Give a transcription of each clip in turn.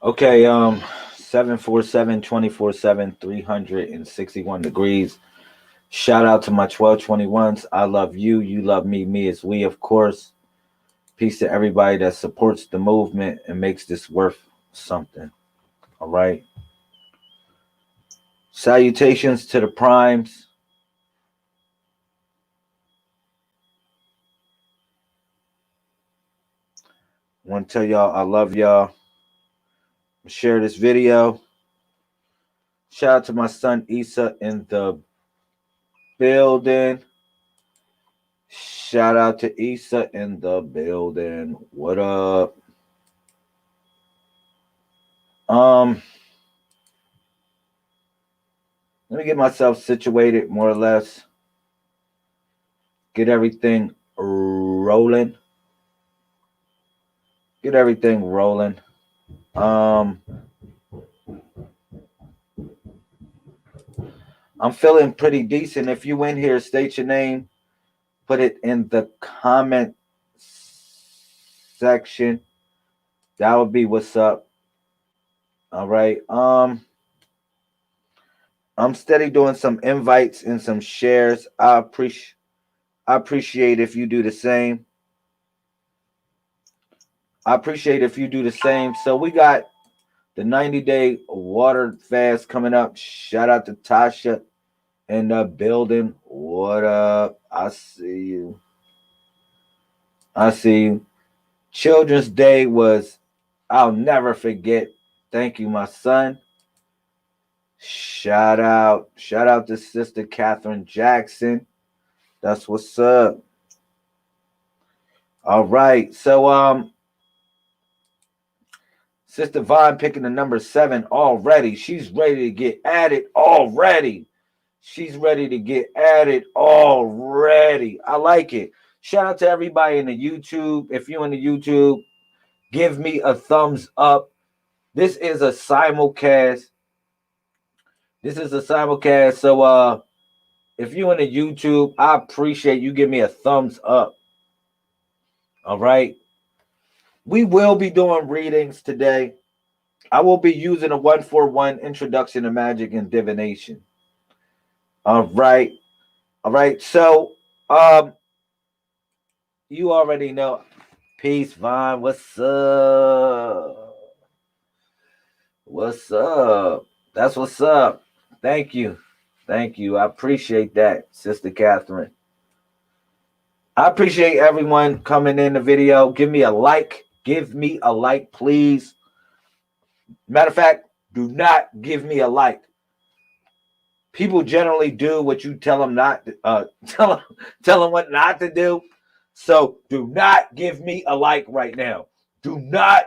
Okay, 747 24/7 361 degrees. Shout out to my 1221s. I love you. You love me. Me is we, of course. Peace to everybody that supports the movement and makes this worth something. All right. Salutations to the primes. I want to tell y'all I love y'all. Share this video. Shout out to my son Issa in the building. Shout out to Issa in the building. What up? Let me get myself situated more or less. Get everything rolling. Get everything rolling. I'm feeling pretty decent. If you in here, state your name. Put it in the comment section. That would be what's up. All right. I'm steady doing some invites and some shares. I appreciate if you do the same. I appreciate if you do the same. So we got the 90-day water fast coming up. Shout out to Tasha in the building. What up? I see you. I see you. Children's Day was, I'll never forget. Thank you, my son. Shout out to Sister Catherine Jackson. That's what's up. All right. So Sister Vaughn picking the number 7 already. She's ready to get at it already. She's ready to get at it already. I like it. Shout out to everybody in the YouTube. If you're in the YouTube, give me a thumbs up. This is a simulcast. So if you're in the YouTube, I appreciate you give me a thumbs up. All right. We will be doing readings today. I will be using a 141 introduction to magic and divination. All right. So you already know. Peace, Vaughn. What's up? What's up? That's what's up. Thank you. I appreciate that, Sister Catherine. I appreciate everyone coming in the video. Give me a like. Please. Matter of fact, do not give me a like. People generally do what you tell them not to, tell them what not to do. So do not give me a like right now. Do not.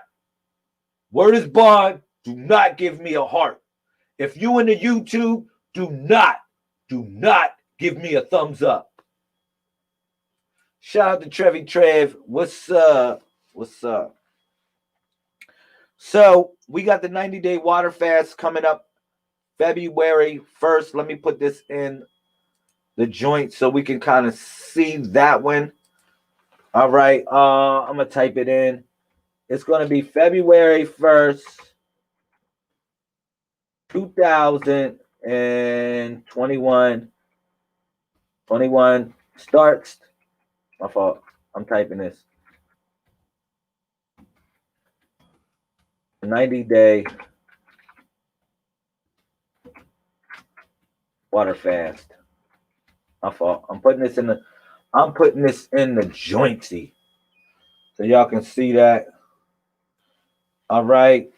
Word is bond. Do not give me a heart. If you in the YouTube, do not give me a thumbs up. Shout out to Trev. What's up? So we got the 90-day water fast coming up February 1st. Let me put this in the joint so we can kind of see that one. All right. I'm going to type it in. It's going to be February 1st, 2021. 21 starts. My fault. I'm typing this. 90-day water fast. My fault. I'm putting this in the jointy. So y'all can see that. All right.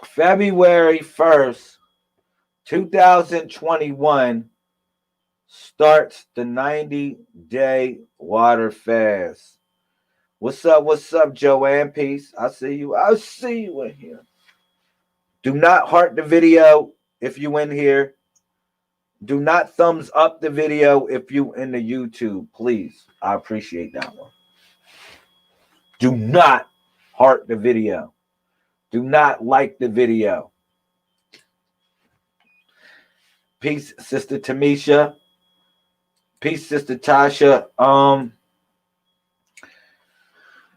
February 1st, 2021 starts the 90-day water fast. What's up, Joanne? Peace. I see you in here. Do not heart the video if you in here. Do not thumbs up the video if you in the YouTube, please. I appreciate that one. Do not heart the video. Do not like the video. Peace, Sister Tamisha. Peace, Sister Tasha.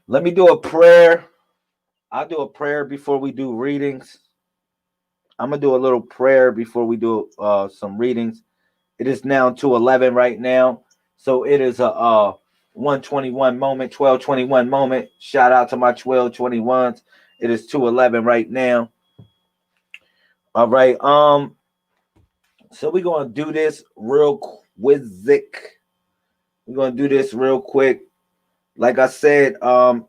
Let me do a prayer. I'll do a prayer before we do readings. I'm gonna do a little prayer before we do some readings. It is now 2:11 right now, so it is a 121 moment, 1221 moment. Shout out to my 1221s. It is 2:11 right now. All right. So we're gonna do this real quick. We're gonna do this real quick. Like I said,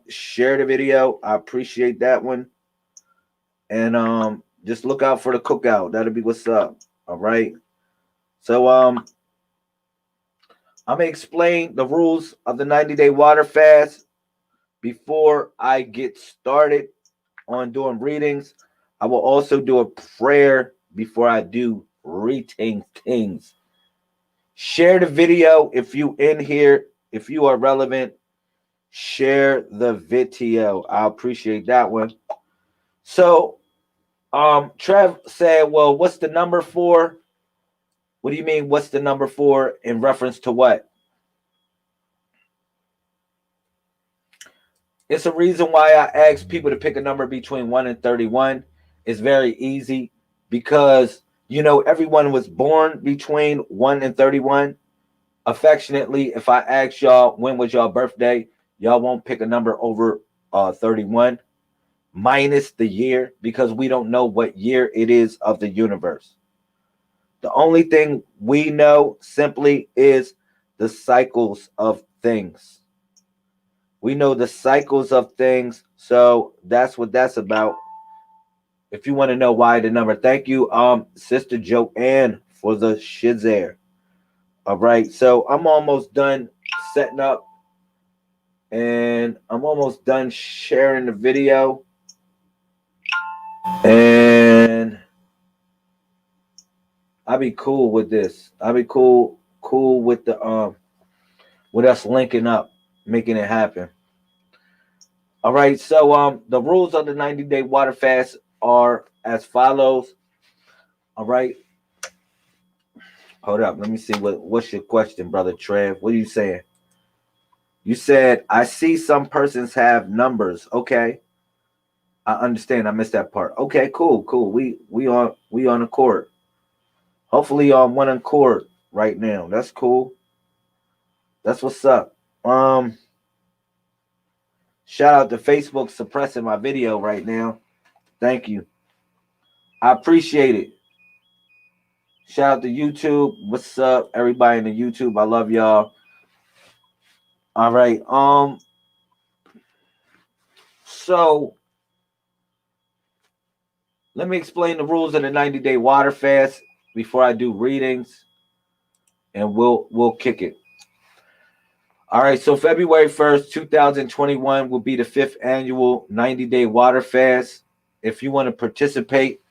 share the video. I appreciate that one. And just look out for the cookout. That'll be what's up. All right. So I'm gonna explain the rules of the 90-day water fast before I get started on doing readings. I will also do a prayer before I do reading things. Share the video if you in here, if you are relevant. Share the video. I appreciate that one. So Trev said, well, what's the number for? What do you mean, what's the number for in reference to what? It's a reason why I ask people to pick a number between 1 and 31. It's very easy because, you know, everyone was born between 1 and 31. Affectionately, if I ask y'all when was y'all birthday, y'all won't pick a number over 31 minus the year because we don't know what year it is of the universe. The only thing we know simply is the cycles of things. We know the cycles of things, so that's what that's about. If you want to know why the number, thank you, Sister Joanne, for the shizare. All right, so I'm almost done setting up, and I'm almost done sharing the video, and I'll be cool with this. I'll be cool with the with us linking up, making it happen. All right, so the rules of the 90-day water fast are as follows. All right. Hold up. Let me see what's your question, brother Trev. What are you saying? You said, I see some persons have numbers. Okay. I understand. I missed that part. Okay, cool. We on accord. Hopefully on one accord right now. That's cool. That's what's up. Shout out to Facebook suppressing my video right now. Thank you. I appreciate it. Shout out to YouTube. What's up, everybody in the YouTube? I love y'all. All right. So let me explain the rules of the 90-day water fast before I do readings, and we'll kick it. All right. So February 1st, 2021 will be the 5th annual 90-day water fast. If you want to participate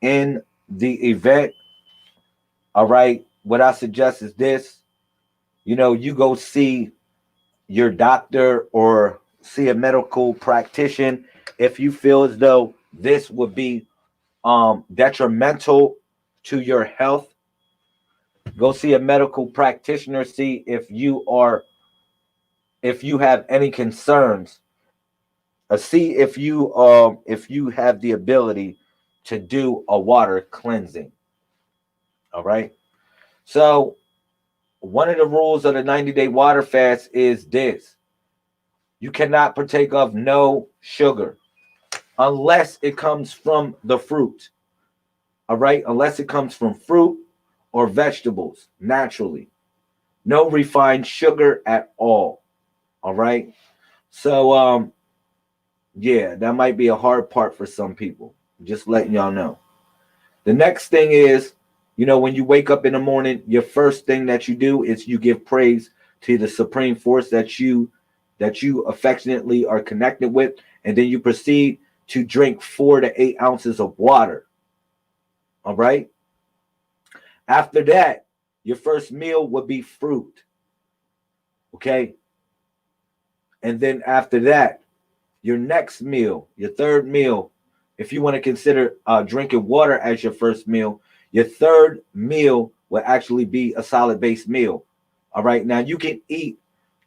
in the event, all right, what I suggest is this. You know, you go see your doctor or see a medical practitioner if you feel as though this would be detrimental to your health. Go see a medical practitioner, see if you have any concerns. See if you have the ability to do a water cleansing. All right. So one of the rules of the 90-day water fast is this. You cannot partake of no sugar unless it comes from the fruit. All right. Unless it comes from fruit or vegetables naturally. No refined sugar at all. All right. So, yeah, that might be a hard part for some people. Just letting y'all know. The next thing is, you know, when you wake up in the morning, your first thing that you do is you give praise to the supreme force that you affectionately are connected with, and then you proceed to drink 4 to 8 ounces of water. All right. After that, your first meal would be fruit. Okay. And then after that, your next meal, your third meal, if you want to consider drinking water as your first meal, your third meal will actually be a solid base meal. All right. Now you can eat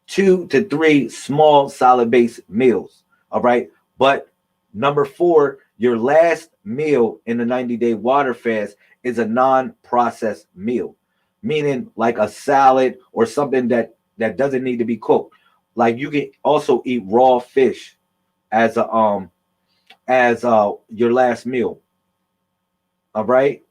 2 to 3 small solid base meals. All right. But Number 4, your last meal in the 90-day water fast is a non-processed meal, meaning like a salad or something that doesn't need to be cooked. Like you can also eat raw fish as a your last meal. All right.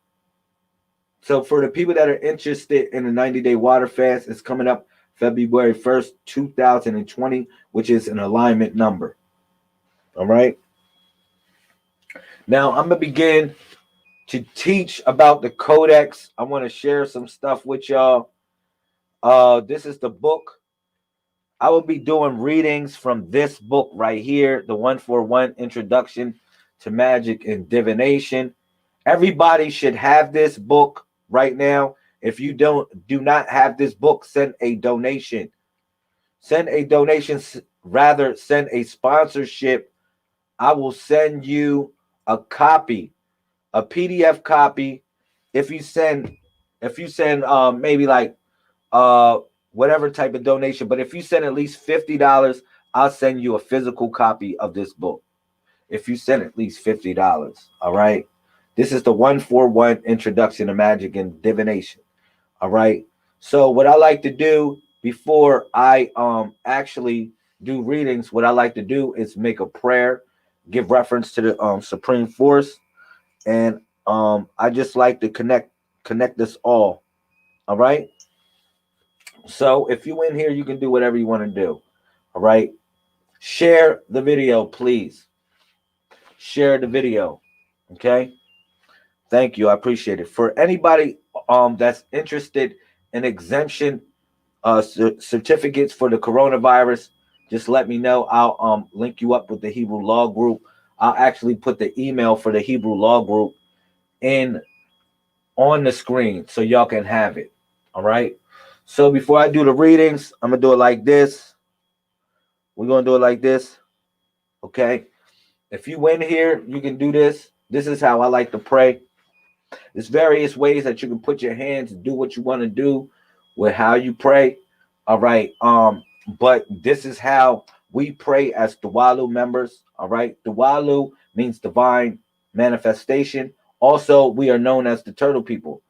So for the people that are interested in the 90-day water fast, it's coming up February 1st, 2020, which is an alignment number. All right. Now I'm gonna begin to teach about the Codex. I want to share some stuff with y'all. This is the book. I will be doing readings from this book right here, the 141 Introduction to Magic and Divination. Everybody should have this book right now. If you do not have this book, send a donation. Send a donation, rather send a sponsorship. I will send you a copy, a PDF copy. If you send maybe like uh whatever type of donation, but if you send at least $50, I'll send you a physical copy of this book. If you send at least $50, all right. This is the 141 Introduction to Magic and Divination. All right. So what I like to do before I actually do readings, what I like to do is make a prayer, give reference to the Supreme Force, and I just like to connect this all. All right. So if you in here, you can do whatever you want to do. All right. Share the video, please. Share the video. Okay. Thank you. I appreciate it. For anybody that's interested in exemption certificates for the coronavirus, just let me know. I'll link you up with the Hebrew Law Group. I'll actually put the email for the Hebrew Law Group in on the screen so y'all can have it. All right. So before I do the readings, I'm gonna do it like this. We're gonna do it like this. Okay. If you win here, you can do this. This is how I like to pray. There's various ways that you can put your hands and do what you want to do with how you pray. All right. But this is how we pray as Duwalu members. All right. Duwalu means divine manifestation. Also, we are known as the turtle people.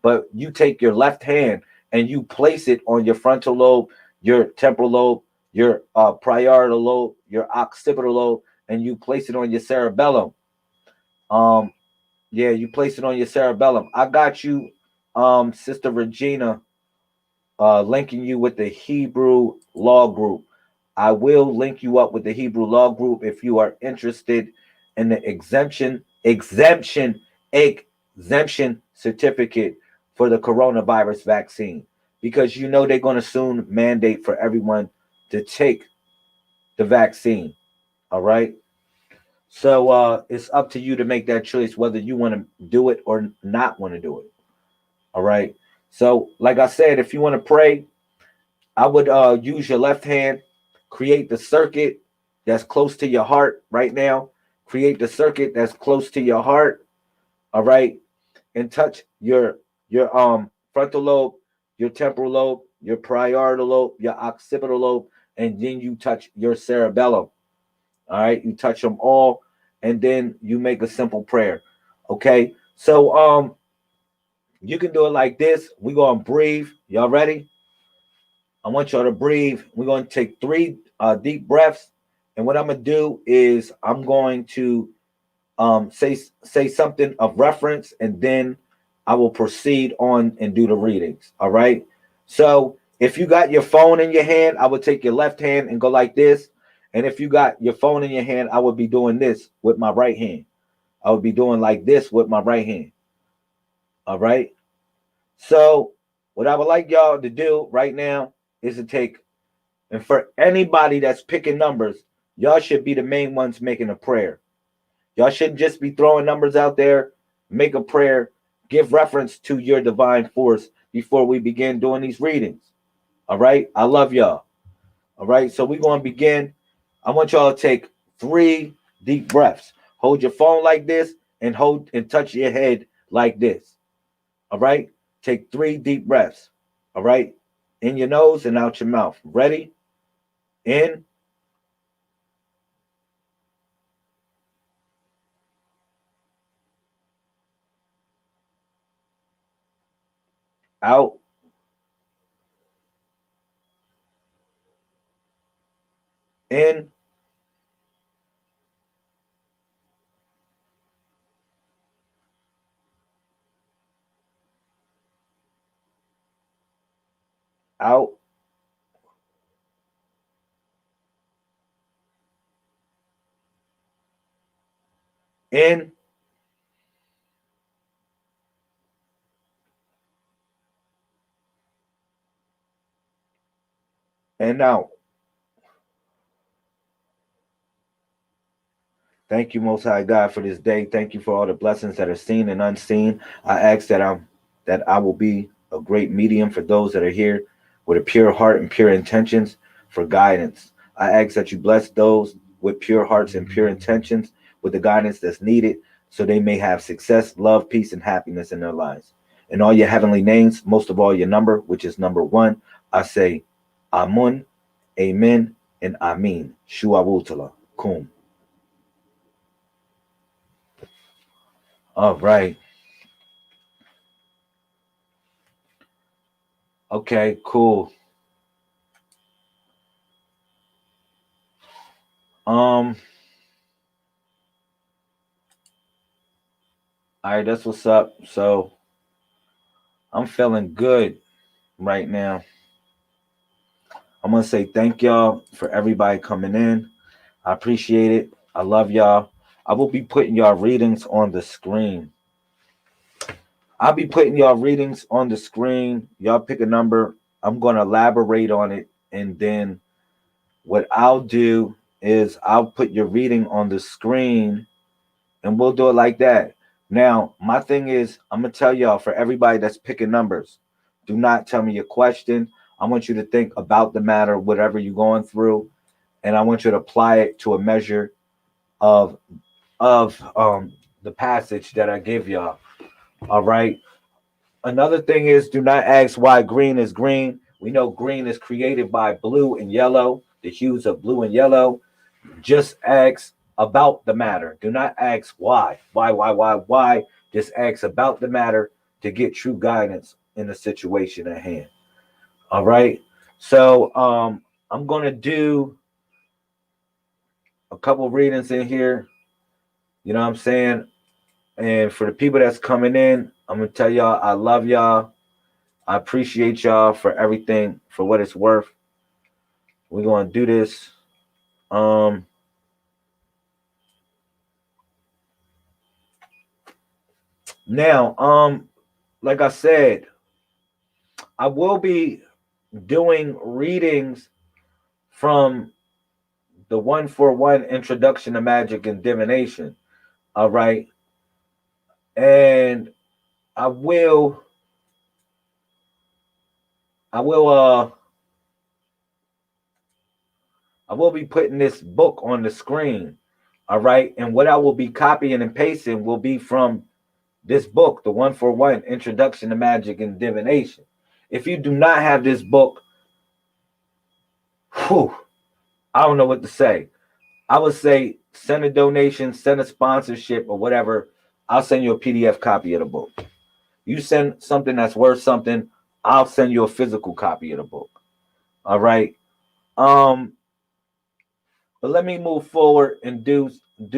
But you take your left hand and you place it on your frontal lobe, your temporal lobe, your parietal lobe, your occipital lobe, and you place it on your cerebellum. Yeah, you place it on your cerebellum. I got you, Sister Regina, linking you with the Hebrew Law Group. I will link you up with the Hebrew Law Group if you are interested in the exemption certificate for the coronavirus vaccine, because you know they're going to soon mandate for everyone to take the vaccine. All right. So it's up to you to make that choice whether you want to do it or not want to do it. All right. So, like I said, if you want to pray, I would use your left hand, create the circuit that's close to your heart right now. Create the circuit that's close to your heart. All right. And touch your frontal lobe, your temporal lobe, your parietal lobe, your occipital lobe, and then you touch your cerebellum. All right. You touch them all, and then you make a simple prayer. Okay. So you can do it like this. We're gonna breathe. Y'all ready? I want y'all to breathe. We're going to take 3 deep breaths. And what I'm going to do is I'm going to say something of reference, and then I will proceed on and do the readings. All right. So if you got your phone in your hand, I would take your left hand and go like this. And if you got your phone in your hand, I would be doing this with my right hand. I would be doing like this with my right hand. All right. So what I would like y'all to do right now is to take, and for anybody that's picking numbers, y'all should be the main ones making a prayer. Y'all shouldn't just be throwing numbers out there. Make a prayer. Give reference to your divine force before we begin doing these readings. All right. I love y'all. All right. So we're going to begin. I want y'all to take 3 deep breaths. Hold your phone like this and hold and touch your head like this. All right. Take 3 deep breaths. All right. In your nose and out your mouth. Ready? In. out, in, out, in, and out. Thank you, Most High God, for this day. Thank you for all the blessings that are seen and unseen. I ask that I will be a great medium for those that are here with a pure heart and pure intentions for guidance. I ask that you bless those with pure hearts and pure intentions with the guidance that's needed so they may have success, love, peace, and happiness in their lives. In all your heavenly names, most of all your number, which is number one, I say Amun, Amen, and Amin. Shuawutala. Kum. All right. Okay, cool. All right, that's what's up. So I'm feeling good right now. I'm gonna say thank y'all for everybody coming in. I appreciate it. I love y'all. I will be putting y'all readings on the screen. I'll be putting y'all readings on the screen. Y'all pick a number. I'm gonna elaborate on it, and then what I'll do is I'll put your reading on the screen and we'll do it like that. Now, my thing is, I'm gonna tell y'all for everybody that's picking numbers, do not tell me your question. I want you to think about the matter, whatever you're going through, and I want you to apply it to a measure of the passage that I give y'all. All right. Another thing is, do not ask why green is green. We know green is created by blue and yellow, the hues of blue and yellow. Just ask about the matter. Do not ask why. Why? Just ask about the matter to get true guidance in the situation at hand. All right. So I'm gonna do a couple readings in here. You know what I'm saying? And for the people that's coming in, I'm gonna tell y'all I love y'all. I appreciate y'all for everything, for what it's worth. We're gonna do this. Um Now, like I said, I will be doing readings from the 141 Introduction to Magic and Divination. All right. And I will I will I will be putting this book on the screen. All right. And what I will be copying and pasting will be from this book, the 141 Introduction to Magic and Divination. If you do not have this book, whew, I don't know what to say. I would say send a donation, send a sponsorship or whatever. I'll send you a PDF copy of the book. You send something that's worth something, I'll send you a physical copy of the book. All right. Um, but let me move forward and do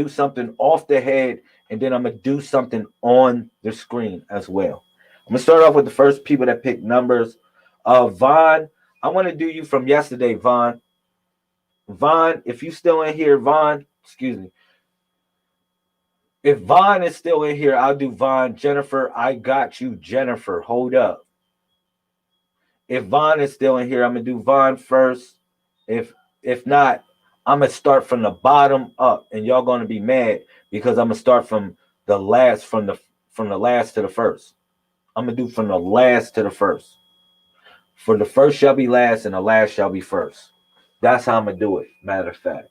something off the head, and then I'm gonna do something on the screen as well. I'm gonna start off with the first people that pick numbers. Vaughn, I want to do you from yesterday, Vaughn. Vaughn, if you still in here, Vaughn, excuse me. If Vaughn is still in here, I'll do Vaughn. Jennifer, I got you, Jennifer. Hold up. If Vaughn is still in here, I'm gonna do Vaughn first. If not, I'm gonna start from the bottom up, and y'all gonna be mad because I'm gonna start from the last, from the last to the first. I'm gonna do from the last to the first. For the first shall be last, and the last shall be first. That's how I'm gonna do it. Matter of fact.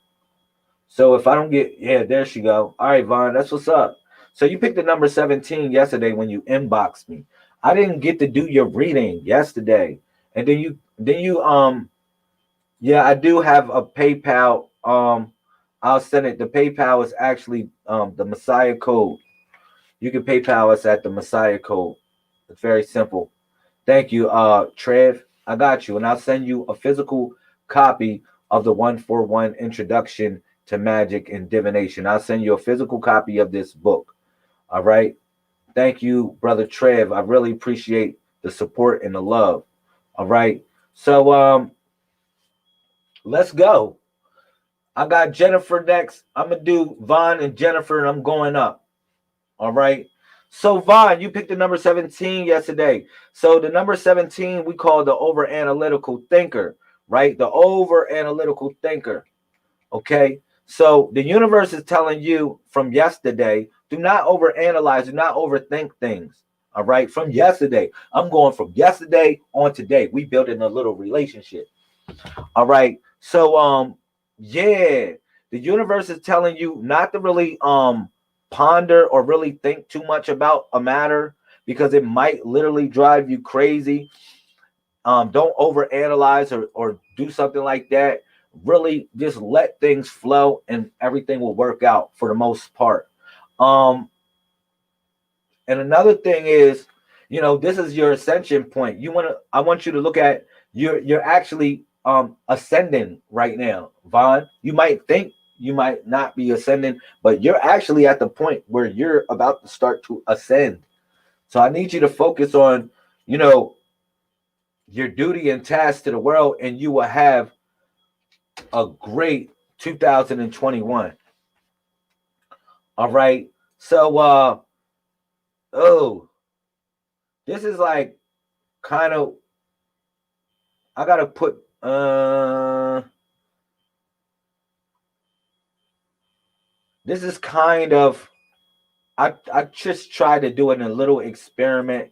So if I don't get, yeah, there she go. All right, Vaughn, that's what's up. So you picked the number 17 yesterday when you inboxed me. I didn't get to do your reading yesterday. And then you yeah, I do have a PayPal. I'll send it. The PayPal is actually the Messiah code. You can PayPal us at the Messiah code. It's very simple. Thank you, Trev. I got you. And I'll send you a physical copy of the 141 Introduction to Magic and Divination. I'll send you a physical copy of this book. All right. Thank you, Brother Trev. I really appreciate the support and the love. All right. So let's go. I got Jennifer next. I'm gonna do Vaughn and Jennifer, and I'm going up. All right. So Vaughn, you picked the number 17 yesterday. So the number 17 we call the over analytical thinker, right? The over analytical thinker. Okay. So the universe is telling you from yesterday, do not overanalyze, do not overthink things. All right. From yesterday. I'm going from yesterday on today. We building a little relationship. All right. So yeah, the universe is telling you not to really ponder or really think too much about a matter because it might literally drive you crazy. Don't overanalyze or do something like that. Really just let things flow and everything will work out for the most part. And another thing is, this is your ascension point. I want you to look at you're actually ascending right now, Vaughn. You might think you might not be ascending, but you're actually at the point where you're about to start to ascend. So I need you to focus on, your duty and task to the world, and you will have a great 2021. All right. So this is like kind of I gotta put this is kind of I just try to do it in a little experiment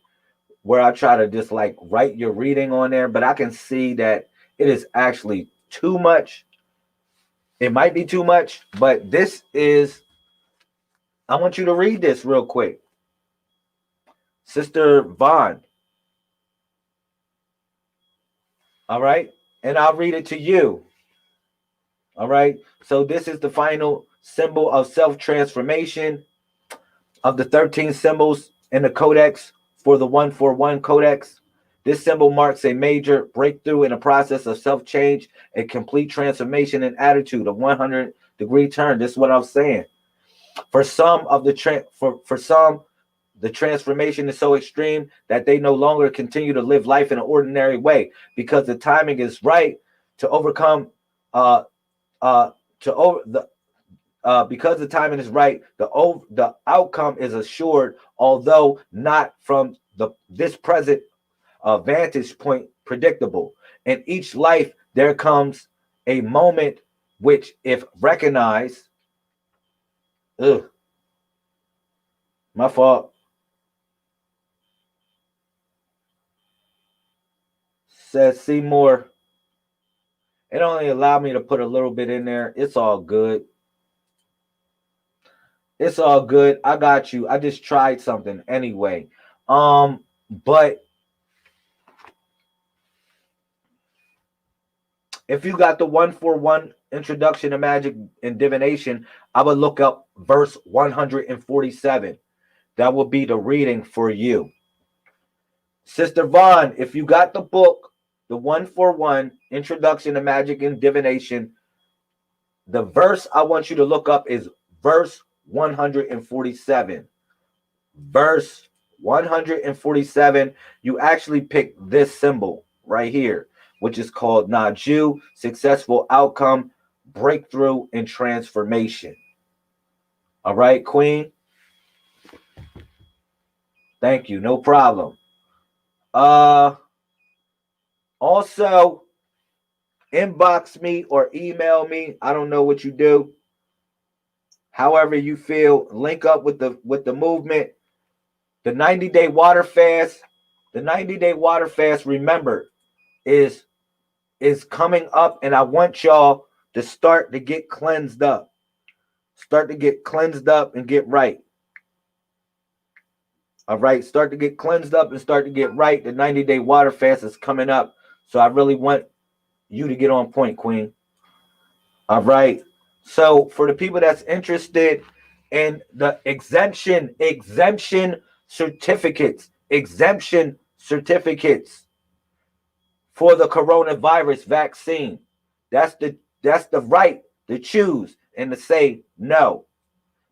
where I try to just like write your reading on there, but I can see that it is actually too much. It might be too much, but I want you to read this real quick. Sister Vaughn. All right. And I'll read it to you. All right. So this is the final symbol of self-transformation of the 13 symbols in the Codex for the 141 Codex. This symbol marks a major breakthrough in the process of self-change, a complete transformation in attitude, a 100-degree turn. This is what I'm saying. For some, the transformation is so extreme that they no longer continue to live life in an ordinary way because the timing is right to overcome. Because the timing is right, the outcome is assured, although not from this present vantage point predictable. In each life, there comes a moment which, if recognized, my fault. Says Seymour. It only allowed me to put a little bit in there. It's all good. It's all good. I got you. I just tried something anyway. But if you got the 141 Introduction to Magic and Divination, I would look up verse 147. That will be the reading for you. Sister Vaughn, if you got the book, the 141 Introduction to Magic and Divination, the verse I want you to look up is verse 147. Verse 147, you actually pick this symbol right here, which is called Naju, successful outcome, breakthrough, and transformation. All right, Queen? Thank you. No problem. Also, inbox me or email me. I don't know what you do. However you feel, link up with the movement. The 90-day water fast. The 90-day water fast, remember, is coming up, and I want y'all to start to get cleansed up. Start to get cleansed up and get right. All right, start to get cleansed up and start to get right. The 90-day water fast is coming up. So I really want you to get on point, Queen. All right. So for the people that's interested in the exemption certificates, exemption certificates for the coronavirus vaccine. That's the right to choose and to say no.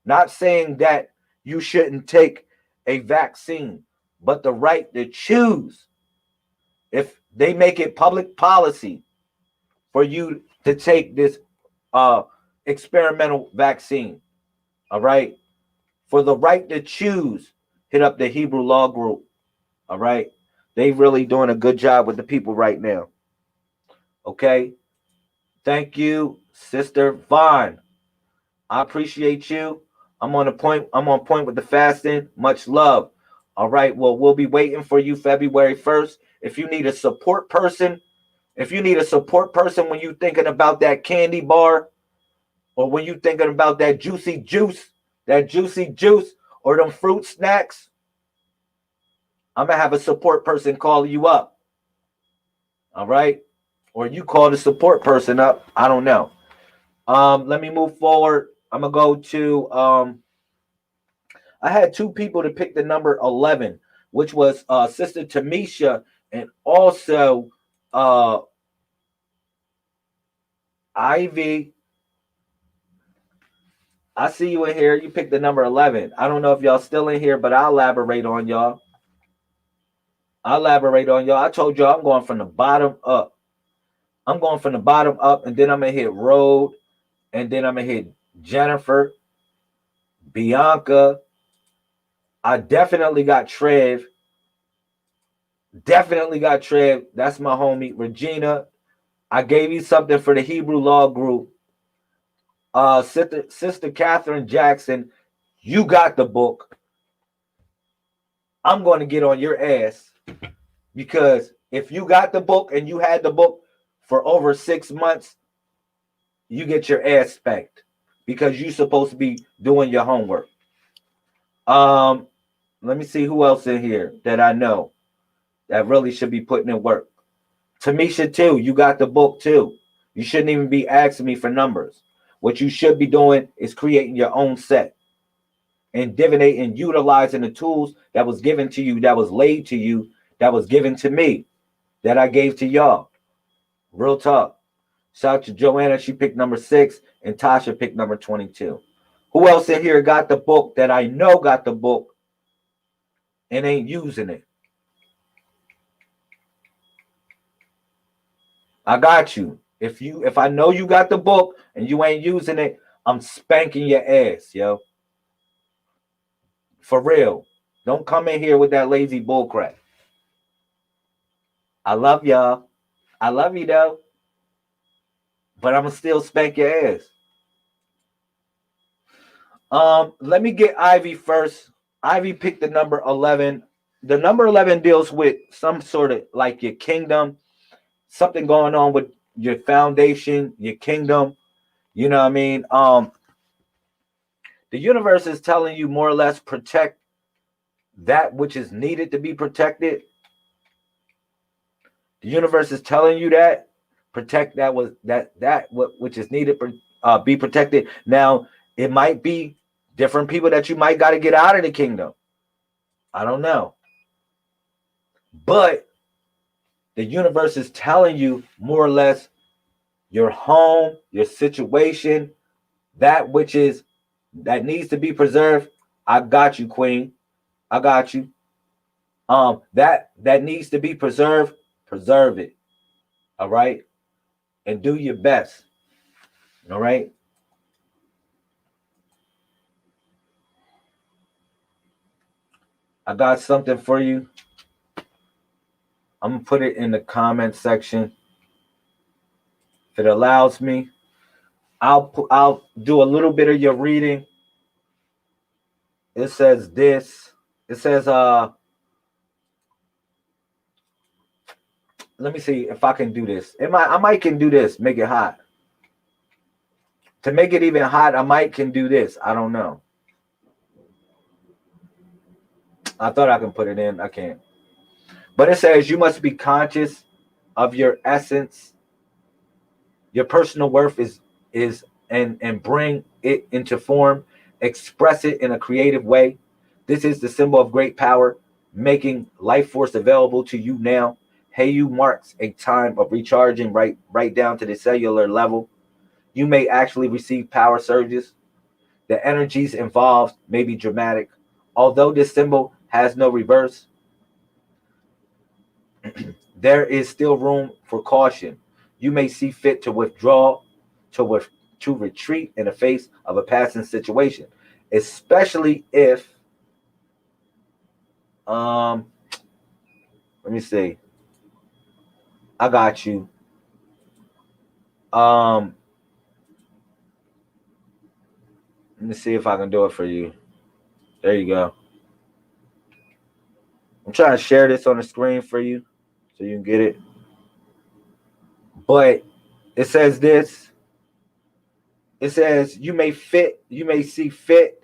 Not saying that you shouldn't take a vaccine, but the right to choose. If they make it public policy for you to take this experimental vaccine, all right, for the right to choose, hit up the Hebrew Law Group, all right. They really doing a good job with the people right now. Okay. Thank you, Sister Vaughn. I appreciate you. I'm on point with the fasting. Much love. All right. Well, we'll be waiting for you February 1st. If you need a support person, when you're thinking about that candy bar, or when you're thinking about that juicy juice, or them fruit snacks, I'm going to have a support person call you up. All right. Or you call the support person up. I don't know. Let me move forward. I'm going to go to, I had two people to pick the number 11, which was Sister Tamisha and also Ivy. I see you in here. You picked the number 11. I don't know if y'all still in here, but I'll elaborate on y'all. I told y'all I'm going from the bottom up. And then I'm going to hit Road, and then I'm going to hit Jennifer, Bianca. I definitely got Trev. That's my homie. Regina, I gave you something for the Hebrew Law Group. Sister Catherine Jackson, you got the book. I'm going to get on your ass, because if you got the book and you had the book for over 6 months, you get your ass spanked, because you're supposed to be doing your homework. Let me see who else in here that I know that really should be putting in work. Tamisha, too, you got the book too. You shouldn't even be asking me for numbers. What you should be doing is creating your own set and divinating, utilizing the tools that was given to you, that was laid to you, that was given to me, that I gave to y'all. Real talk. Shout out to Joanna. She picked number 6, and Tasha picked number 22. Who else in here got the book that I know got the book and ain't using it? I got you. If I know you got the book and you ain't using it, I'm spanking your ass, yo. For real. Don't come in here with that lazy bullcrap. I love y'all. I love you though. But I'm gonna still spank your ass. Let me get Ivy first. Ivy picked the number 11. The number 11 deals with some sort of like your kingdom, something going on with your foundation, your kingdom. You know what I mean? The universe is telling you more or less protect that which is needed to be protected. The universe is telling you that protect which is needed be protected. Now, it might be different people that you might got to get out of the kingdom. I don't know. But the universe is telling you more or less your home, your situation, that needs to be preserved. I got you, Queen. I got you. That needs to be preserved. Preserve it. All right. And do your best. All right. I got something for you. I'm going to put it in the comment section. If it allows me, I'll do a little bit of your reading. It says this. It says, let me see if I can do this. I might can do this, make it hot. To make it even hot, I might can do this. I don't know. I thought I can put it in. I can't. But it says you must be conscious of your essence. Your personal worth is and bring it into form. Express it in a creative way. This is the symbol of great power. making life force available to you now. Heyu marks a time of recharging right down to the cellular level. You may actually receive power surges. The energies involved may be dramatic. Although this symbol has no reverse, there is still room for caution. You may see fit to withdraw, to retreat in the face of a passing situation, especially if let me see. I got you. Let me see if I can do it for you. There you go. I'm trying to share this on the screen for you so you can get it. But it says this. It says you may see fit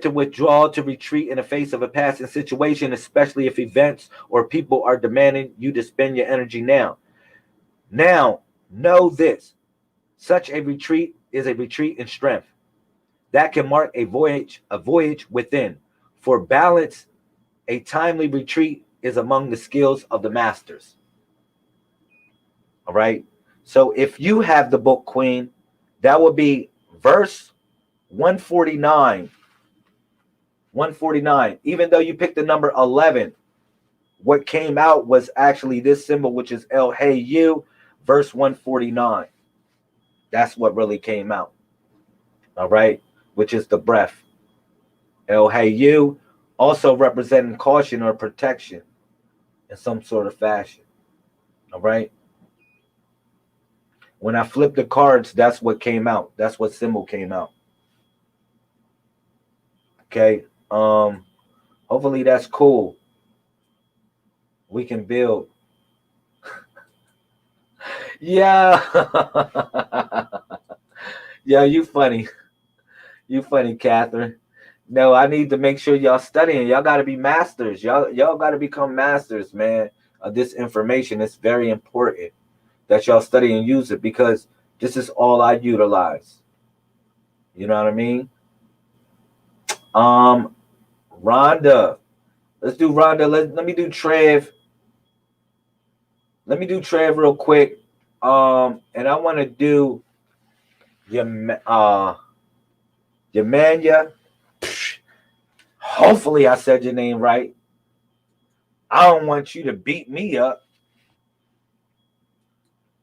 to withdraw, to retreat in the face of a passing situation, especially if events or people are demanding you to spend your energy now. Now, know this. Such a retreat is a retreat in strength. That can mark a voyage within. For balance, a timely retreat is among the skills of the masters. All right. So if you have the book, Queen, that would be verse 149. 149. Even though you picked the number 11, what came out was actually this symbol, which is El Hey You, verse 149. That's what really came out. All right. Which is the breath. El Hey You, also representing caution or protection in some sort of fashion. All right. When I flipped the cards, that's what came out. That's what symbol came out. Okay. Hopefully that's cool. We can build. Yeah. Yeah, you funny. You funny, Catherine. No, I need to make sure y'all studying. Y'all got to be masters. Y'all got to become masters, man, of this information. It's very important that y'all study and use it, because this is all I utilize. You know what I mean? Rhonda. Let's do Rhonda. Let me do Trev. Let me do Trev real quick. And I want to do Yemanya. Hopefully I said your name right. I don't want you to beat me up.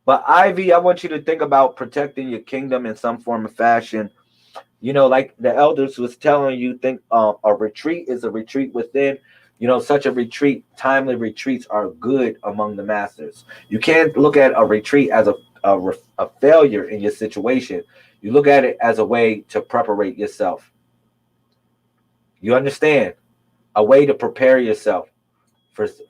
But Ivy, I want you to think about protecting your kingdom in some form of fashion. You know, like the elders was telling you, think a retreat is a retreat within. You know, such a retreat, timely retreats are good among the masters. You can't look at a retreat as a failure in your situation. You look at it as a way to preparate yourself. You understand? A way to prepare yourself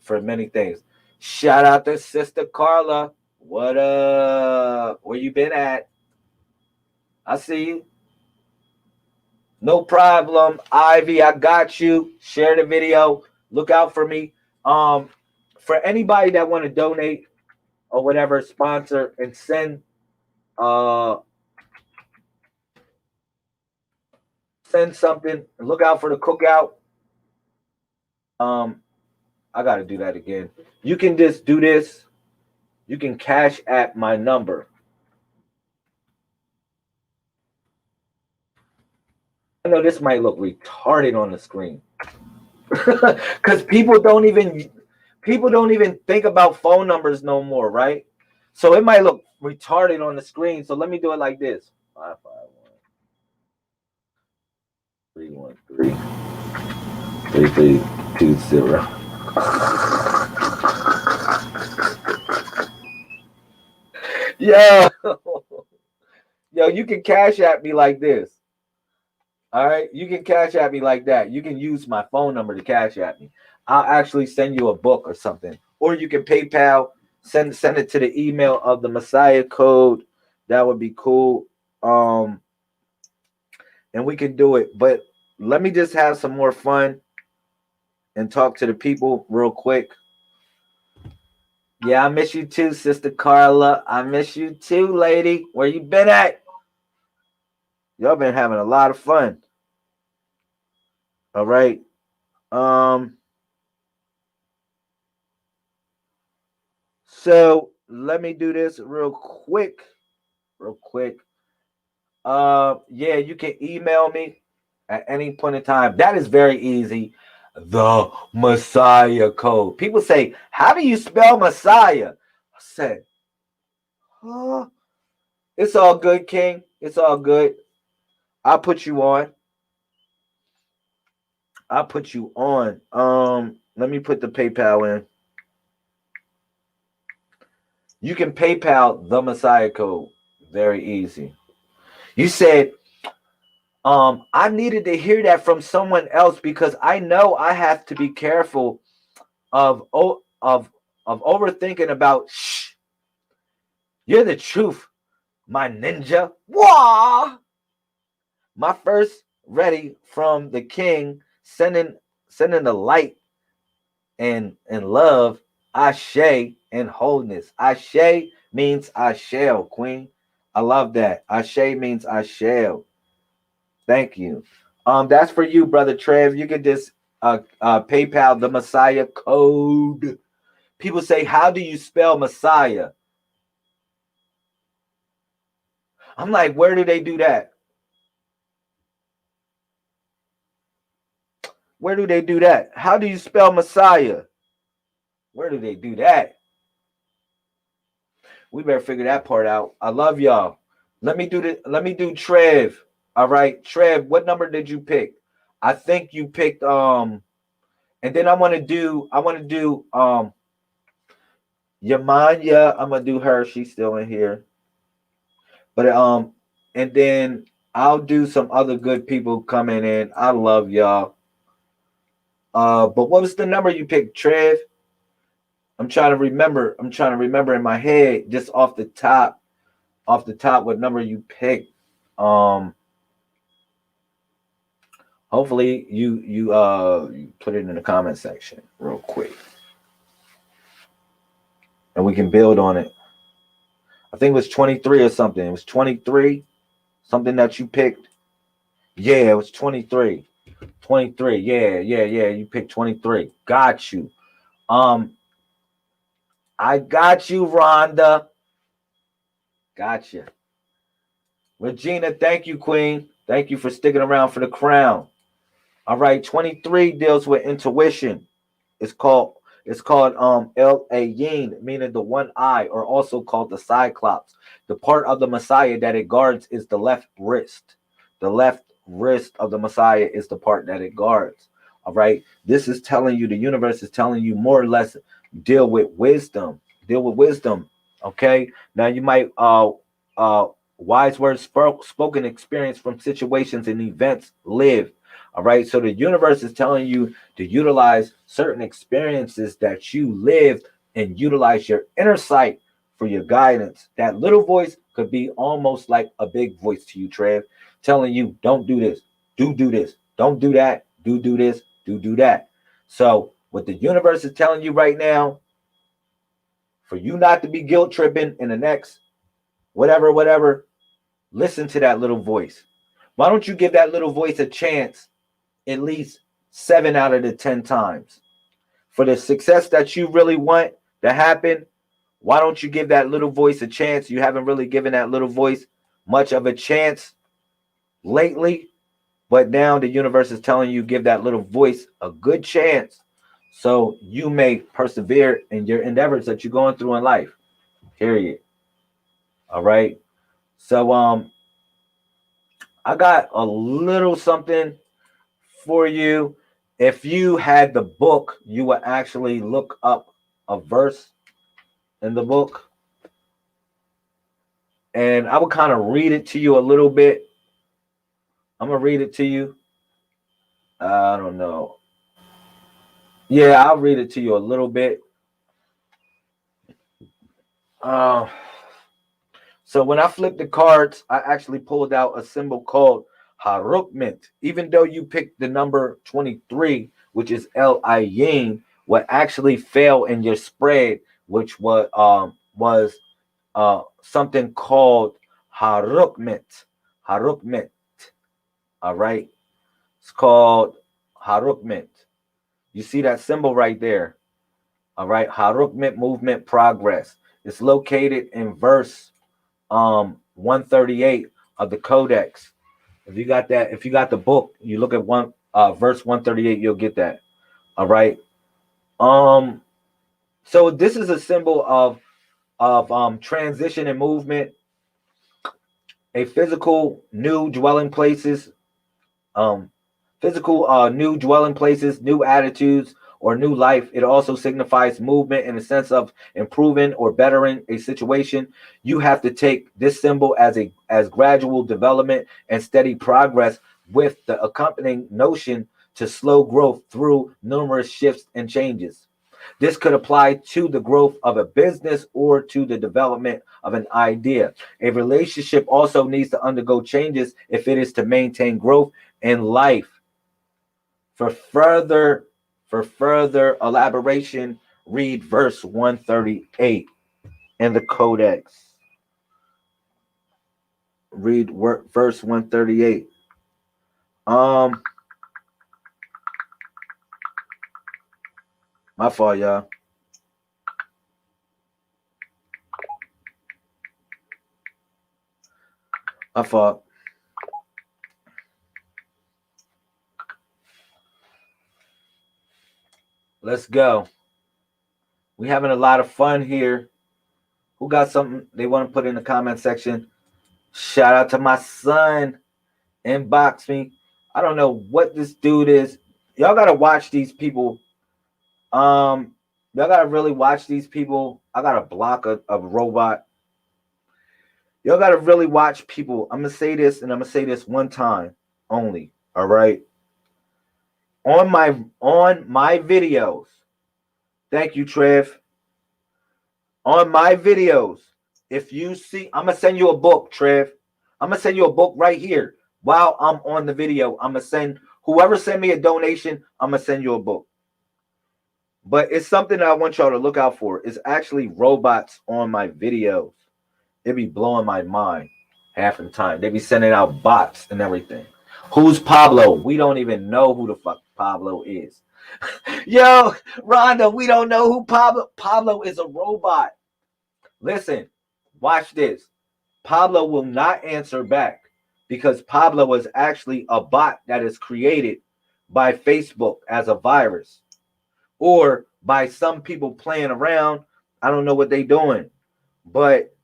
for many things. Shout out to Sister Carla. What up? Where you been at? I see you. No problem. Ivy, I got you. Share the video. Look out for me. For anybody that want to donate or whatever, sponsor and send something. Look out for the cookout. I gotta do that again. You can just do this. You can cash at my number. I know this might look retarded on the screen. Because people don't even think about phone numbers no more, right? So it might look retarded on the screen. So let me do it like this: 551-313-3320. Yo, you can cash at me like this. All right, you can cash at me like that. You can use my phone number to cash at me. I'll actually send you a book or something, or you can PayPal. Send it to the email of the Messiah Code. That would be cool. And we can do it. But let me just have some more fun and talk to the people real quick. Yeah, I miss you too, Sister Carla. I miss you too, lady. Where you been at? Y'all been having a lot of fun. All right. So let me do this real quick. Real quick. Yeah, you can email me at any point in time. That is very easy. The Messiah code. People say, how do you spell Messiah? I said, huh? It's all good, King. It's all good. I'll put you on. I'll put you on. Let me put the PayPal in. You can PayPal the Messiah code. Very easy. You said, I needed to hear that from someone else because I know I have to be careful of overthinking about. Shh, you're the truth, my ninja. Wah! My first ready from the king, sending the light and love, ashe, and wholeness. Ashe means I shall, queen. I love that. Ashe means I shall. Thank you. That's for you, brother Trev. You can just PayPal the Messiah code. People say, how do you spell Messiah? I'm like, where do they do that? Where do they do that? How do you spell Messiah? Where do they do that? We better figure that part out. I love y'all. Let me do Trev. All right. Trev, what number did you pick? I think you picked and then I want to do Yamanya. I'm gonna do her. She's still in here. But and then I'll do some other good people coming in. I love y'all. But what was the number you picked, Trev? I'm trying to remember. I'm trying to remember in my head, just off the top, what number you picked. Um, Hopefully you put it in the comment section real quick, and we can build on it. I think it was 23 or something. It was 23, something that you picked. Yeah, it was 23. 23. Yeah. You picked 23. Got you. Um, I got you, Rhonda. Gotcha. Regina, thank you, Queen. Thank you for sticking around for the crown. All right, 23 deals with intuition. It's called El Ayin, meaning the one eye, or also called the Cyclops. The part of the Messiah that it guards is the left wrist. The left wrist of the Messiah is the part that it guards. All right. This is telling you, the universe is telling you more or less, deal with wisdom. Deal with wisdom. Okay. Now you might wise words spoken experience from situations and events live. All right. So the universe is telling you to utilize certain experiences that you lived and utilize your inner sight for your guidance. That little voice could be almost like a big voice to you, Trev, telling you, don't do this, do this, don't do that, do this, do that. So what the universe is telling you right now, for you not to be guilt tripping in the next whatever, listen to that little voice. Why don't you give that little voice a chance at least 7 out of the 10 times? For the success that you really want to happen, why don't you give that little voice a chance? You haven't really given that little voice much of a chance lately, but now the universe is telling you give that little voice a good chance so you may persevere in your endeavors that you're going through in life. Period. All right. So I got a little something for you. If you had the book, you would actually look up a verse in the book, and I would kind of read it to you a little bit. I'm gonna read it to you. I don't know. Yeah, I'll read it to you a little bit. Uh, so when I flipped the cards, I actually pulled out a symbol called Harukment. Even though you picked the number 23, which is El Ayin, what actually fell in your spread, which was something called Harukment. Harukment. All right. It's called Harukment. You see that symbol right there. All right. Harukment movement progress. It's located in verse 138 of the Codex. If you got that, if you got the book, you look at verse 138, you'll get that. All right. So this is a symbol of transition and movement, a physical new dwelling places, new dwelling places, new attitudes, or new life. It also signifies movement in the sense of improving or bettering a situation. You have to take this symbol as gradual development and steady progress, with the accompanying notion to slow growth through numerous shifts and changes. This could apply to the growth of a business or to the development of an idea. A relationship also needs to undergo changes if it is to maintain growth in life. For further elaboration, read verse 138 in the Codex. Read verse 138. My fault, y'all. My fault. Let's go. We having a lot of fun here. Who got something they want to put in the comment section? Shout out to my son. Inbox me. I don't know what this dude is. Y'all gotta watch these people. Y'all gotta really watch these people. I gotta block a robot. Y'all gotta really watch people. I'm gonna say this, and I'm gonna say this one time only. All right. On my videos. Thank you, Trev. On my videos, if you see, I'm gonna send you a book, Trev. I'm gonna send you a book right here while I'm on the video. I'm gonna send whoever send me a donation, I'm gonna send you a book. But it's something that I want y'all to look out for. It's actually robots on my videos. It be blowing my mind half of the time. They be sending out bots and everything. Who's Pablo? We don't even know who the fuck Pablo is. Yo, Rhonda, we don't know who Pablo is. A robot. Listen, watch this. Pablo will not answer back because Pablo is actually a bot that is created by Facebook as a virus, or by some people playing around. I don't know what they're doing, but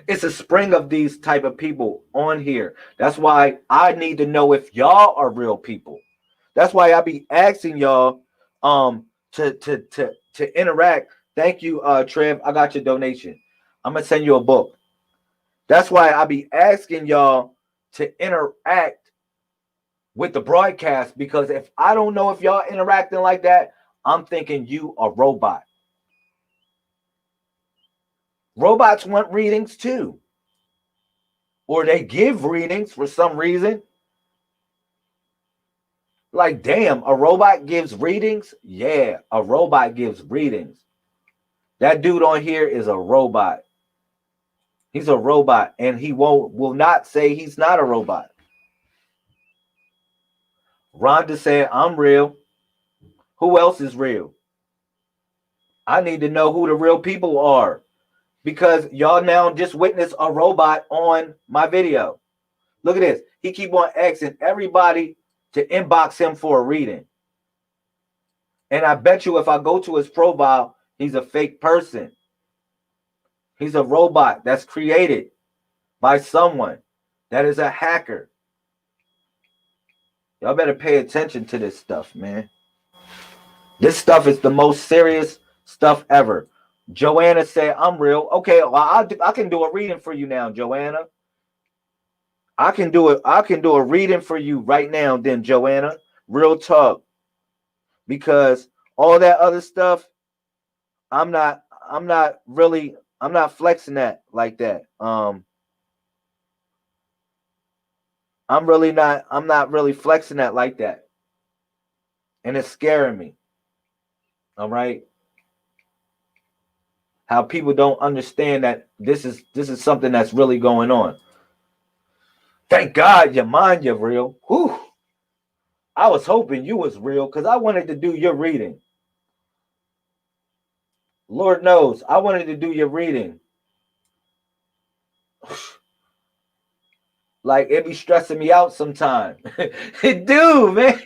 it's a spring of these type of people on here. That's why I need to know if y'all are real people. That's why I be asking y'all to interact. Thank you, Trev. I got your donation. I'm gonna send you a book. That's why I be asking y'all to interact with the broadcast, because if I don't know if y'all interacting like that, I'm thinking you a robot. Robots want readings too, or they give readings for some reason. Like, damn, a robot gives readings? Yeah, a robot gives readings. That dude on here is a robot. He's a robot, and he will not say he's not a robot. Rhonda said, I'm real. Who else is real? I need to know who the real people are, because y'all now just witnessed a robot on my video. Look at this. He keep on asking everybody to inbox him for a reading. And I bet you if I go to his profile, he's a fake person. He's a robot that's created by someone that is a hacker. Y'all better pay attention to this stuff, man. This stuff is the most serious stuff ever. Joanna said, I'm real. Okay, well, I can do a reading for you now, Joanna. I can do it. I can do a reading for you right now, then, Joanna. Real talk. Because all that other stuff, I'm not flexing that like that. I'm not really flexing that like that. And it's scaring me. All right. How people don't understand that this is something that's really going on. Thank God your mind, you're real. Whew. I was hoping you was real because I wanted to do your reading. Lord knows, I wanted to do your reading. Like, it be stressing me out sometimes. It do, man.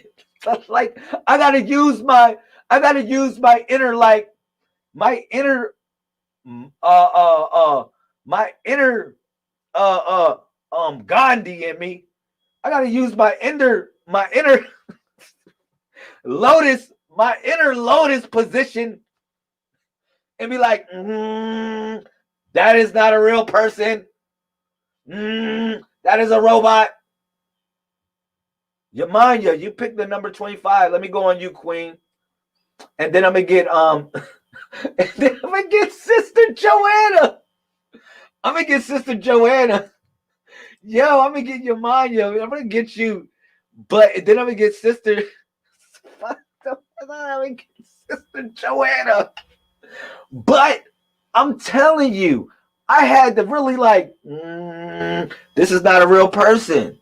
Like, I gotta use my inner, like, my inner my inner Gandhi in me. I gotta use my inner lotus, my inner lotus position, and be like, that is not a real person. That is a robot. Yamanya, you picked the number 25. Let me go on you, Queen. And then I'm gonna get Sister Joanna. I'm gonna get Sister Joanna. Yo, I'm gonna get Yamanya. I'm gonna get you. But then I'm gonna get Sister. I'm gonna get Sister Joanna. But I'm telling you, I had to really like, this is not a real person.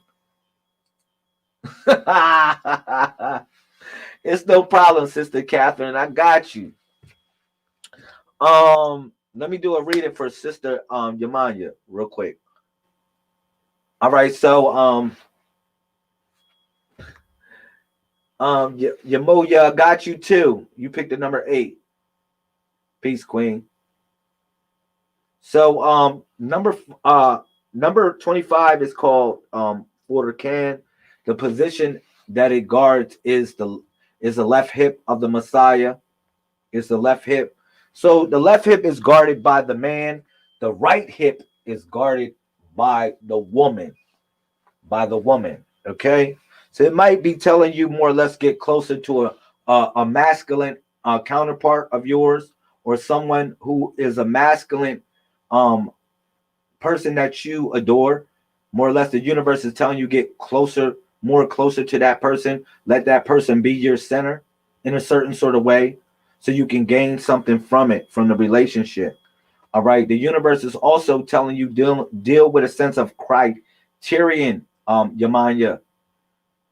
It's no problem, Sister Catherine. I got you. Let me do a reading for Sister Yamanya real quick. All right, so Yamoya, got you too. You picked the number 8. Peace, Queen. So number 25 is called Forcan. The position that it guards is the left hip of the Messiah. It's the left hip. So the left hip is guarded by the man. The right hip is guarded by the woman. Okay. So it might be telling you more or less get closer to a masculine counterpart of yours, or someone who is a masculine person that you adore. More or less, the universe is telling you get closer to that person. Let that person be your center in a certain sort of way, so you can gain something from the relationship. All right. The universe is also telling you deal with a sense of criterion, Yamanya.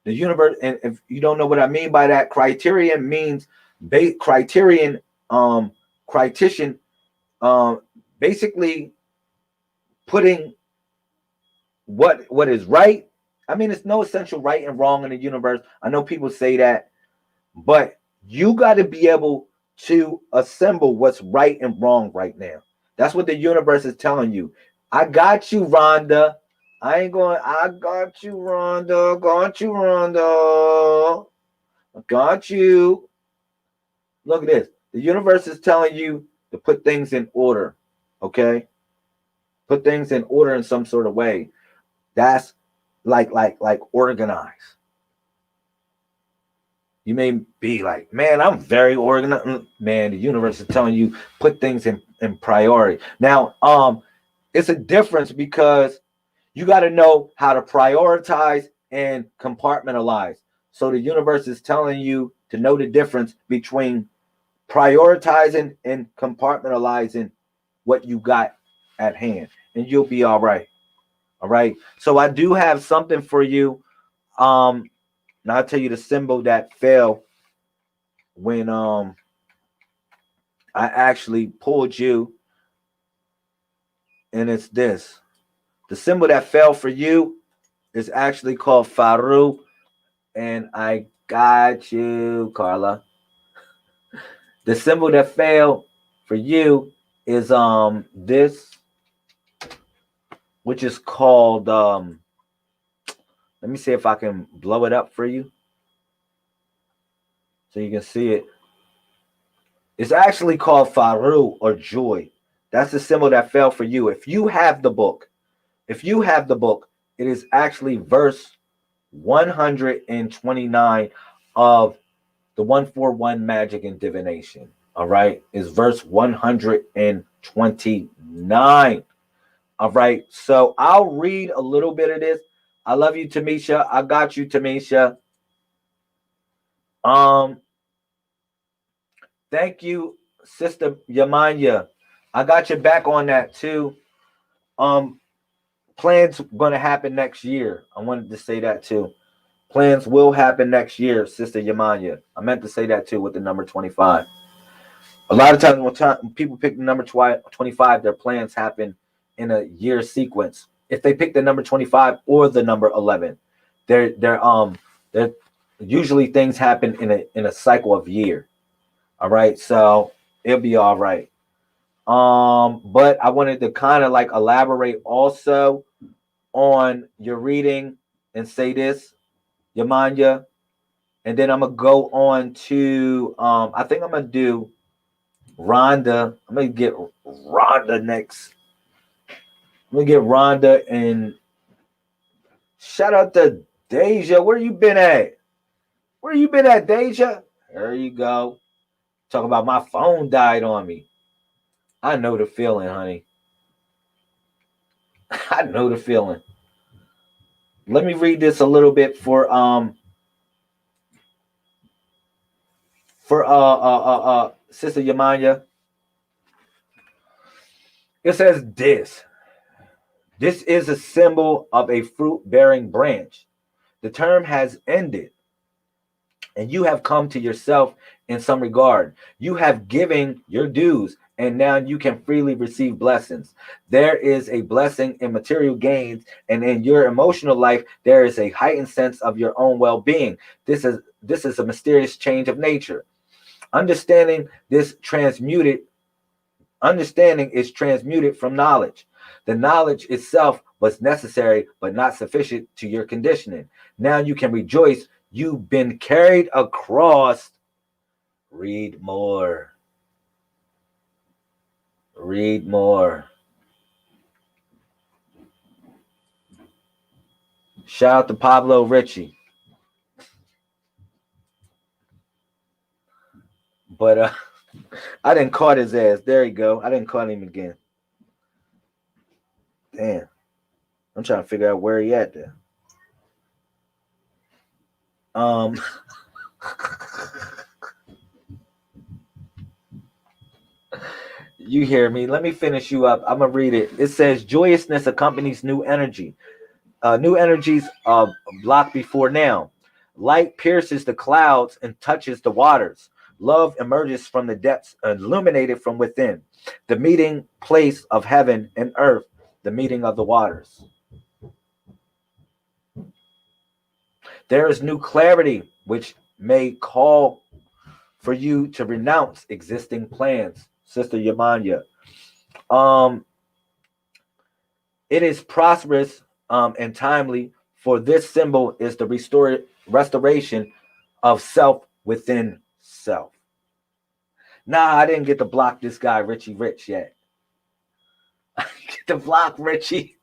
The universe, and if you don't know what I mean by that, criterion means criterion, basically putting what is right. I mean, it's no essential right and wrong in the universe. I know people say that, but you got to be able to assemble what's right and wrong right now. That's what the universe is telling you. I got you, Rhonda. I got you, Rhonda. I got you. Look at this. The universe is telling you to put things in order. Okay? Put things in order in some sort of way. That's like organized. You may be like, man, I'm very organized. Man, the universe is telling you put things in priority. Now, it's a difference because you got to know how to prioritize and compartmentalize. So the universe is telling you to know the difference between prioritizing and compartmentalizing what you got at hand, and you'll be all right. All right. So I do have something for you. Now I'll tell you the symbol that fell when I actually pulled you, and it's this. The symbol that fell for you is actually called Faru, and I got you, Carla. The symbol that fell for you is this, which is called let me see if I can blow it up for you so you can see it. It's actually called Faru, or joy. That's the symbol that fell for you. If you have the book, it is actually verse 129 of the 141 Magic and Divination. All right, is verse 129. All right, so I'll read a little bit of this. I love you, Tamisha. I got you, Tamisha. Thank you, Sister Yamanya. I got your back on that too. Plans going to happen next year. I wanted to say that too. Plans will happen next year, Sister Yamanya. I meant to say that too with the number 25. A lot of times when people pick the number 25, their plans happen in a year sequence. If they pick the number 25 or the number 11, they're usually things happen in a cycle of year. All right, so it'll be all right. But I wanted to kind of like elaborate also on your reading and say this, Yamanya, and then I'm gonna go on to I think I'm gonna do Rhonda. I'm gonna get Rhonda next. I'm gonna get Rhonda, and shout out to Deja. Where you been at? Where you been at, Deja? There you go. Talk about my phone died on me. I know the feeling, honey. I know the feeling. Let me read this a little bit for Sister Yamanya. It says this. This is a symbol of a fruit-bearing branch. The term has ended, and you have come to yourself in some regard. You have given your dues, and now you can freely receive blessings. There is a blessing in material gains, and in your emotional life, there is a heightened sense of your own well-being. This is a mysterious change of nature. Understanding is transmuted from knowledge. The knowledge itself was necessary but not sufficient to your conditioning. Now you can rejoice. You've been carried across. Read more. Read more. Shout out to Pablo Richie. But I didn't caught his ass. There you go. I didn't caught him again. Damn. I'm trying to figure out where he at there. You hear me? Let me finish you up. I'm gonna read it. It says joyousness accompanies new energy. New energies blocked before now. Light pierces the clouds and touches the waters. Love emerges from the depths, illuminated from within. The meeting place of heaven and earth, the meeting of the waters. There is new clarity, which may call for you to renounce existing plans, Sister Yamanya. It is prosperous and timely, for this symbol is the restoration of self within self. Nah, I didn't get to block this guy, Richie Rich, yet. I didn't get to block Richie.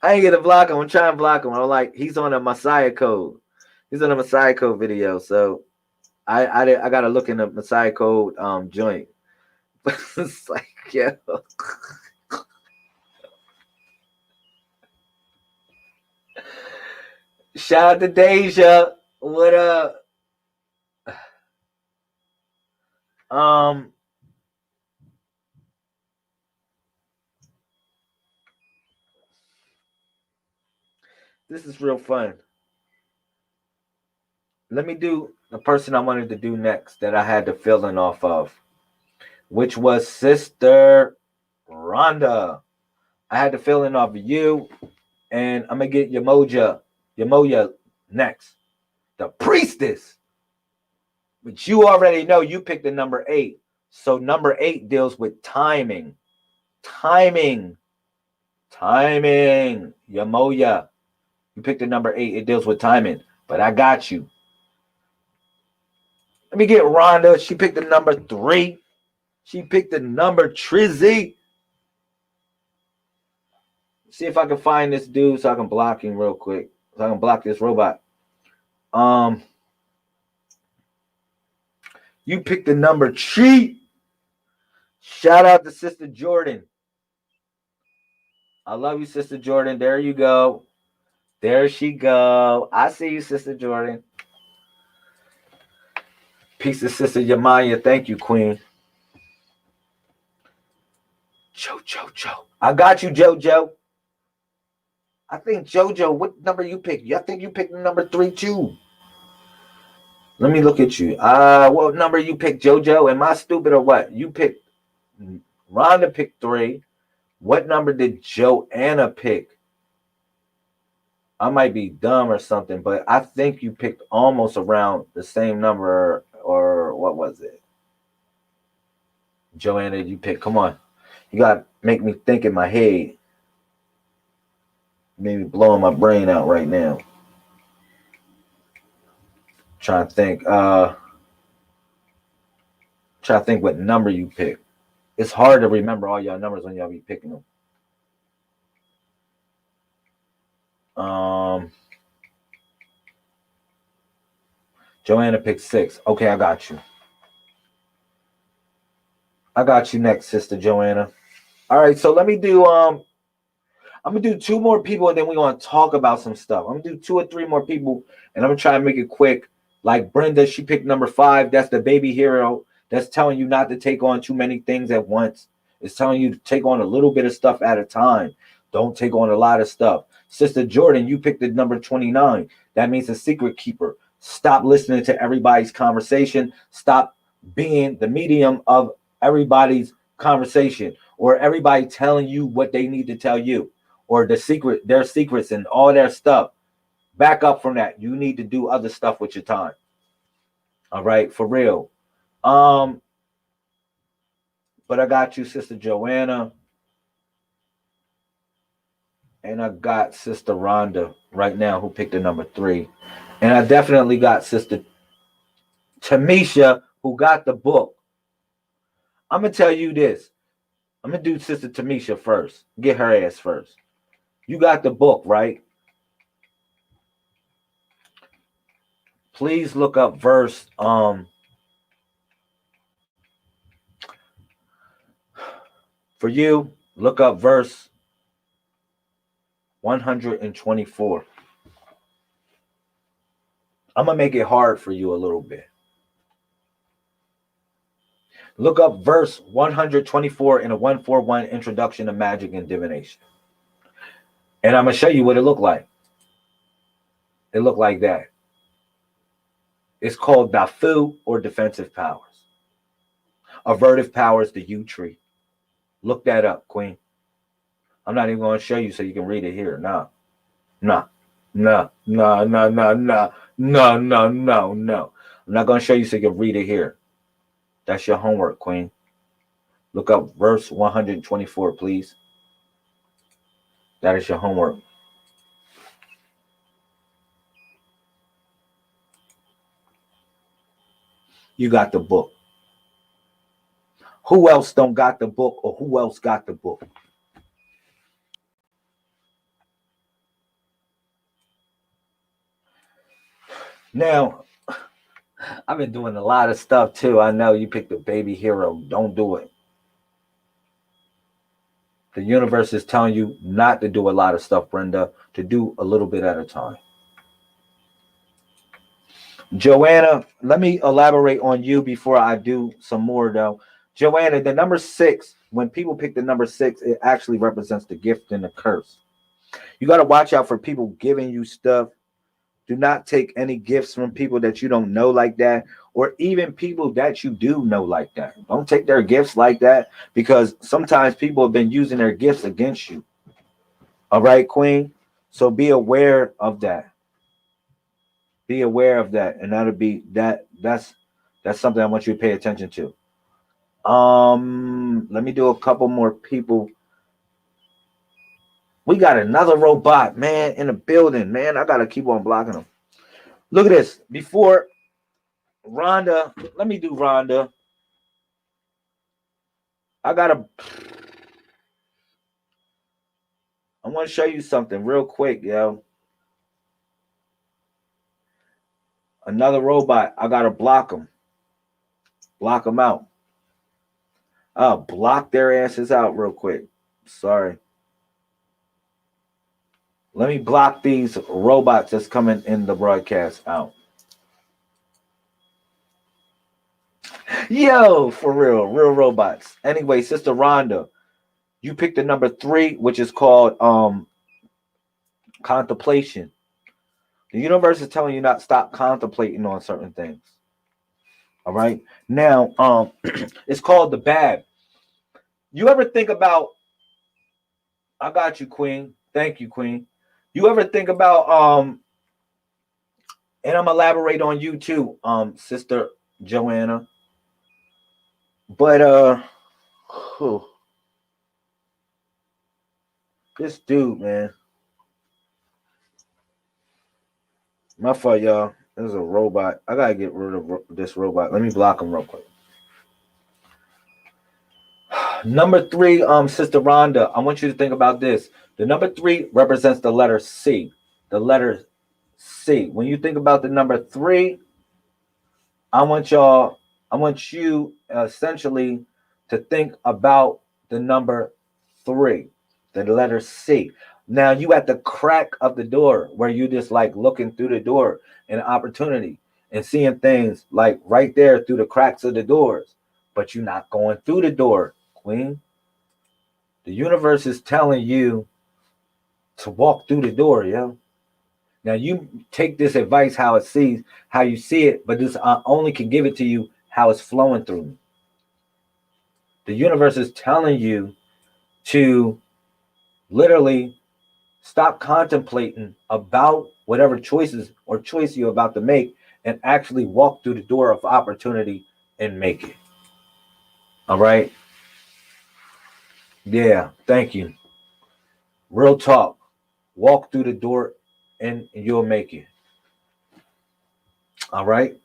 I ain't get to block him. I'm trying to block him. I'm like, he's on a Messiah Code. He's on a Messiah Code video, so I got to look in the Messiah Code joint. It's like, yeah. Shout out to Deja. What up? This is real fun. Let me do the person I wanted to do next that I had the feeling off of, which was Sister Rhonda. I had the feeling off of you, and I'm gonna get Yamoya next. The priestess. But you already know you picked the number 8. So number 8 deals with timing. Timing. Yamoya. You picked the number 8. It deals with timing. But I got you. Let me get Rhonda. She picked the number 3. She picked the number Trizzy. See if I can find this dude so I can block him real quick. So I can block this robot. You picked the number 3. Shout out to Sister Jordan. I love you, Sister Jordan. There you go. There she go. I see you, Sister Jordan. Peace to Sister Yamaya. Thank you, Queen. Joe. I got you, JoJo. I think JoJo, what number you picked? I think you picked number 3 too. Let me look at you. What number you picked, JoJo? Am I stupid or what? You picked. Rhonda picked 3. What number did Joanna pick? I might be dumb or something, but I think you picked almost around the same number, or what was it? Joanna, you picked. Come on. You got to make me think in my head. Maybe blowing my brain out right now. Trying to think. Trying to think what number you picked. It's hard to remember all y'all numbers when y'all be picking them. Joanna picked 6. Okay, I got you. I got you next, Sister Joanna. All right, so let me do I'm gonna do 2 more people and then we're gonna talk about some stuff. I'm gonna do 2 or 3 more people and I'm gonna try and make it quick. Like Brenda, she picked number 5. That's the baby hero. That's telling you not to take on too many things at once. It's telling you to take on a little bit of stuff at a time. Don't take on a lot of stuff. Sister Jordan, you picked the number 29. That means a secret keeper. Stop listening to everybody's conversation. Stop being the medium of everybody's conversation or everybody telling you what they need to tell you or their secrets and all their stuff. Back up from that. You need to do other stuff with your time. All right, for real. But I got you, Sister Joanna. And I got Sister Rhonda right now, who picked the number 3. And I definitely got Sister Tamisha, who got the book. I'm going to tell you this. I'm going to do Sister Tamisha first. Get her ass first. You got the book, right? Please look up verse for you, look up verse 124. I'm going to make it hard for you a little bit. Look up verse 124 in a 141 introduction to magic and divination. And I'm going to show you what it looked like. It looked like that. It's called Dafu or defensive powers. Avertive powers, the U tree. Look that up, Queen. I'm not even going to show you so you can read it here. No. I'm not going to show you so you can read it here. That's your homework, Queen. Look up verse 124, please. That is your homework. You got the book. Who else don't got the book, or who else got the book? Now, I've been doing a lot of stuff too. I know you picked the baby hero. Don't do it. The universe is telling you not to do a lot of stuff, Brenda, to do a little bit at a time. Joanna, let me elaborate on you before I do some more, though. Joanna, the number 6, when people pick the number 6, it actually represents the gift and the curse. You got to watch out for people giving you stuff. Do not take any gifts from people that you don't know like that, or even people that you do know like that. Don't take their gifts like that, because sometimes people have been using their gifts against you. All right, Queen? So be aware of that. Be aware of that, and that'll be that's something I want you to pay attention to. Let me do a couple more people. We got another robot, man, in the building, man. I gotta keep on blocking them. Look at this. Before Rhonda, let me do Rhonda. I want to show you something real quick, yo. Another robot. I gotta block them. Block them out. I'll block their asses out real quick. Sorry. Let me block these robots that's coming in the broadcast out. Yo, for real robots. Anyway, Sister Rhonda, you picked the number 3, which is called contemplation. The universe is telling you not to stop contemplating on certain things. All right. Now, it's called the bad. You ever think about, I got you, Queen. Thank you, Queen. You ever think about, and I'm elaborate on you too, Sister Joanna. But this dude, man. My fault, y'all. This is a robot. I gotta get rid of this robot. Let me block him real quick. Number 3, Sister Rhonda, I want you to think about this. The number 3 represents the letter C. The letter C. When you think about the number 3, I want you essentially to think about the number 3, the letter C. Now you at the crack of the door where you just like looking through the door and opportunity and seeing things like right there through the cracks of the doors, but you're not going through the door, Queen. The universe is telling you to walk through the door, yo. Now you take this advice how you see it, but this only can give it to you how it's flowing through me. The universe is telling you to literally stop contemplating about whatever choice you're about to make and actually walk through the door of opportunity and make it. All right? Yeah, thank you. Real talk. Walk through the door and you'll make it. All right?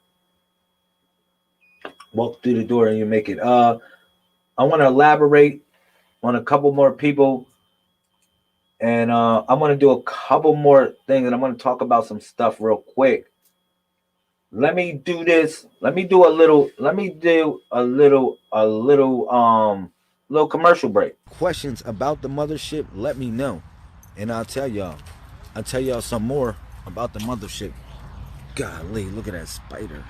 Walk through the door and you make it. I want to elaborate on a couple more people. And I'm going to do a couple more things, and I'm going to talk about some stuff real quick. Let me do this. Let me do a little commercial break. Questions about the mothership, let me know. And I'll tell y'all some more about the mothership. Golly, look at that spider.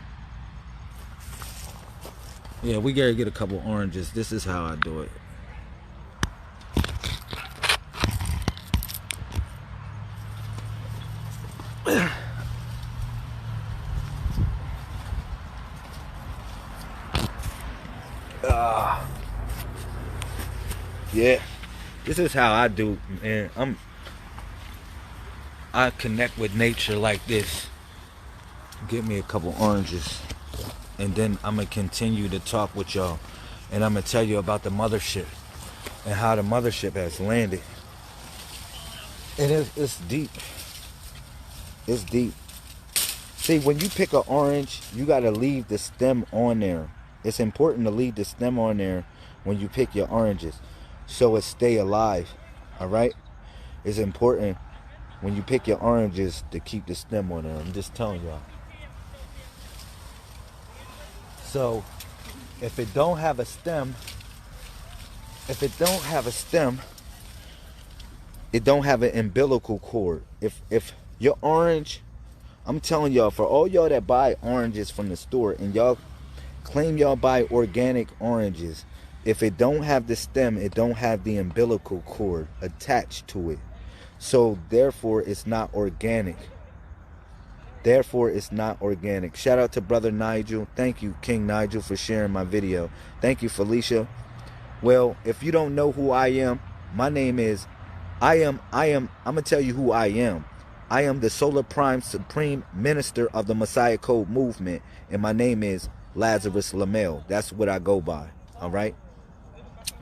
Yeah, we gotta get a couple oranges. This is how I do it. Yeah, this is how I do, man. I connect with nature like this. Give me a couple oranges, and then I'm gonna continue to talk with y'all, and I'm gonna tell you about the mothership and how the mothership has landed. And it's deep. It's deep. See, when you pick an orange, you gotta leave the stem on there. It's important to leave the stem on there when you pick your oranges, so it stay alive. All right? It's important when you pick your oranges to keep the stem on there. I'm just telling y'all. So if it don't have a stem, it don't have an umbilical cord. If your orange, I'm telling y'all, for all y'all that buy oranges from the store and y'all claim y'all buy organic oranges, if it don't have the stem, it don't have the umbilical cord attached to it. So therefore it's not organic. Shout out to Brother Nigel. Thank you, King Nigel, for sharing my video. Thank you, Felicia. Well, if you don't know who I am, my name is I'm gonna tell you who I am. I am the Solar Prime Supreme Minister of the Messiah Code Movement, and my name is Lazarus Lamel. That's what I go by. All right?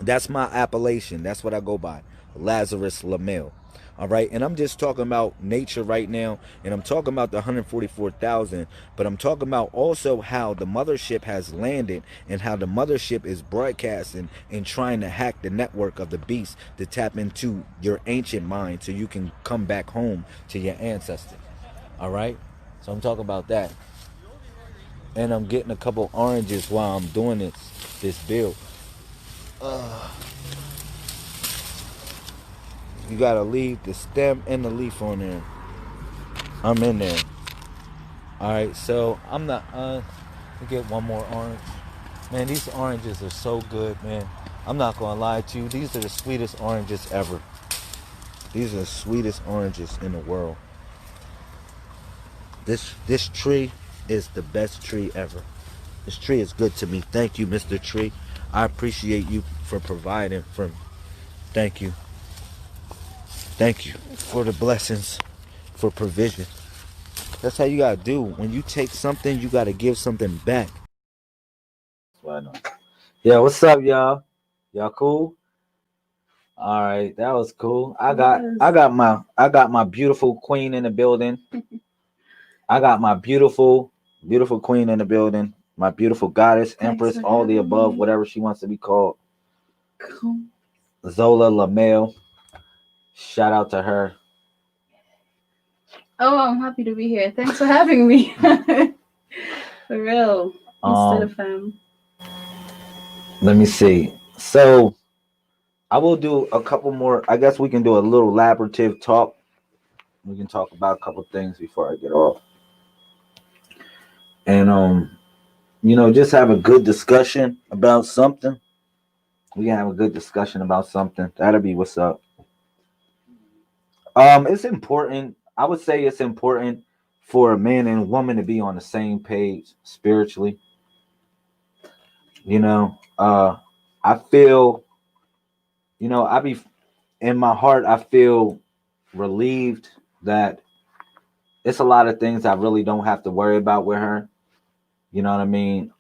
That's my appellation. That's what I go by. Lazarus Lamel. All right, and I'm just talking about nature right now, and I'm talking about the 144,000, but I'm talking about also how the mothership has landed and how the mothership is broadcasting and trying to hack the network of the beast to tap into your ancient mind so you can come back home to your ancestors. All right, so I'm talking about that, and I'm getting a couple oranges while I'm doing this build. You gotta leave the stem and the leaf on there. I'm in there. Alright, so I'm not let me get one more orange. Man, these oranges are so good, man. I'm not gonna lie to you. These are the sweetest oranges ever. These are the sweetest oranges in the world. This tree is the best tree ever. This tree is good to me. Thank you, Mr. Tree. I appreciate you for providing for me. Thank you. Thank you for the blessings, for provision. That's how you gotta do. When you take something, you gotta give something back. Why not? Yeah, what's up, y'all? Y'all cool? All right, that was cool. I got my beautiful queen in the building. I got my beautiful queen in the building. My beautiful goddess, empress, all the above, whatever she wants to be called. Cool. Zola Lamel. Shout out to her. Oh, I'm happy to be here. Thanks for having me. For real. Instead of let me see. So I will do a couple more. I guess we can do a little elaborative talk. We can talk about a couple things before I get off. And just have a good discussion about something. We can have a good discussion about something. That'll be what's up. It's important. I would say it's important for a man and a woman to be on the same page spiritually. I feel, I be in my heart, I feel relieved that it's a lot of things I really don't have to worry about with her. You know what I mean?